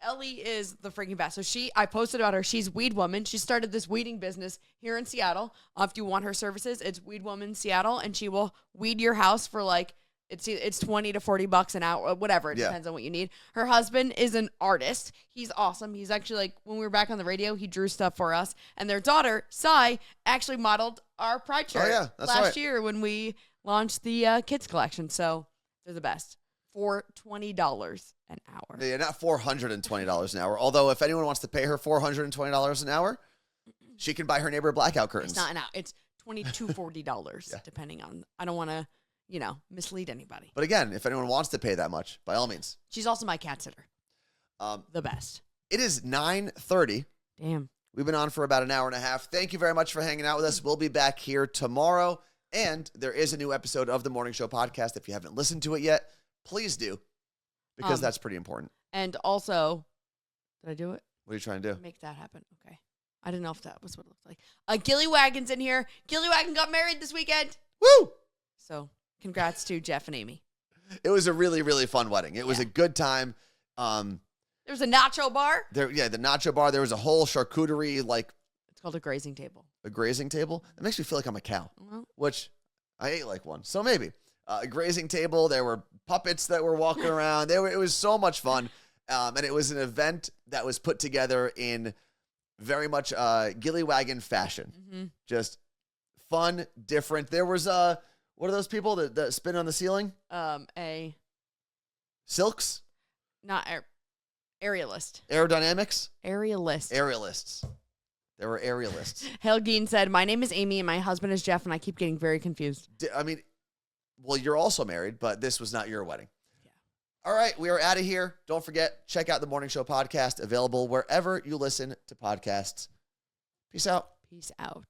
Ellie is the freaking best. So I posted about her. She's Weed Woman. She started this weeding business here in Seattle. If you want her services, it's Weed Woman Seattle, and she will weed your house for like, it's $20 to $40 an hour, whatever. It depends on what you need. Her husband is an artist. He's awesome. He's actually like, when we were back on the radio, he drew stuff for us. And their daughter, Sai, actually modeled our Pride shirt last year when we launched the kids collection. So they're the best. For $20 an hour. Yeah, not $420 an hour. Although if anyone wants to pay her $420 an hour, she can buy her neighbor blackout curtains. It's not an hour. It's $20 to $40, depending on. I don't want to, mislead anybody. But again, if anyone wants to pay that much, by all means. She's also my cat sitter. The best. It is 9:30. Damn. We've been on for about an hour and a half. Thank you very much for hanging out with us. We'll be back here tomorrow. And there is a new episode of the Morning Show podcast. If you haven't listened to it yet, please do, because that's pretty important. And also, did I do it? What are you trying to do? Make that happen. Okay. I didn't know if that was what it looked like. Gilly Wagon's in here. Gilly Wagon got married this weekend. Woo! So, congrats to Jeff and Amy. It was a really, really fun wedding. It was a good time. There was a nacho bar. The nacho bar. There was a whole charcuterie, like. It's called a grazing table. A grazing table? It makes me feel like I'm a cow, which I ate like one. So maybe. A grazing table. There were puppets that were walking around. It was so much fun. And it was an event that was put together in very much Gilly Wagon fashion. Mm-hmm. Just fun, different. There was, what are those people that spin on the ceiling? Silks? Not aerialist. Aerodynamics? Aerialists. There were aerialists. Helgeen said, my name is Amy and my husband is Jeff, and I keep getting very confused. Well, you're also married, but this was not your wedding. Yeah. All right, we are out of here. Don't forget, check out the Morning Show podcast, available wherever you listen to podcasts. Peace out. Peace out.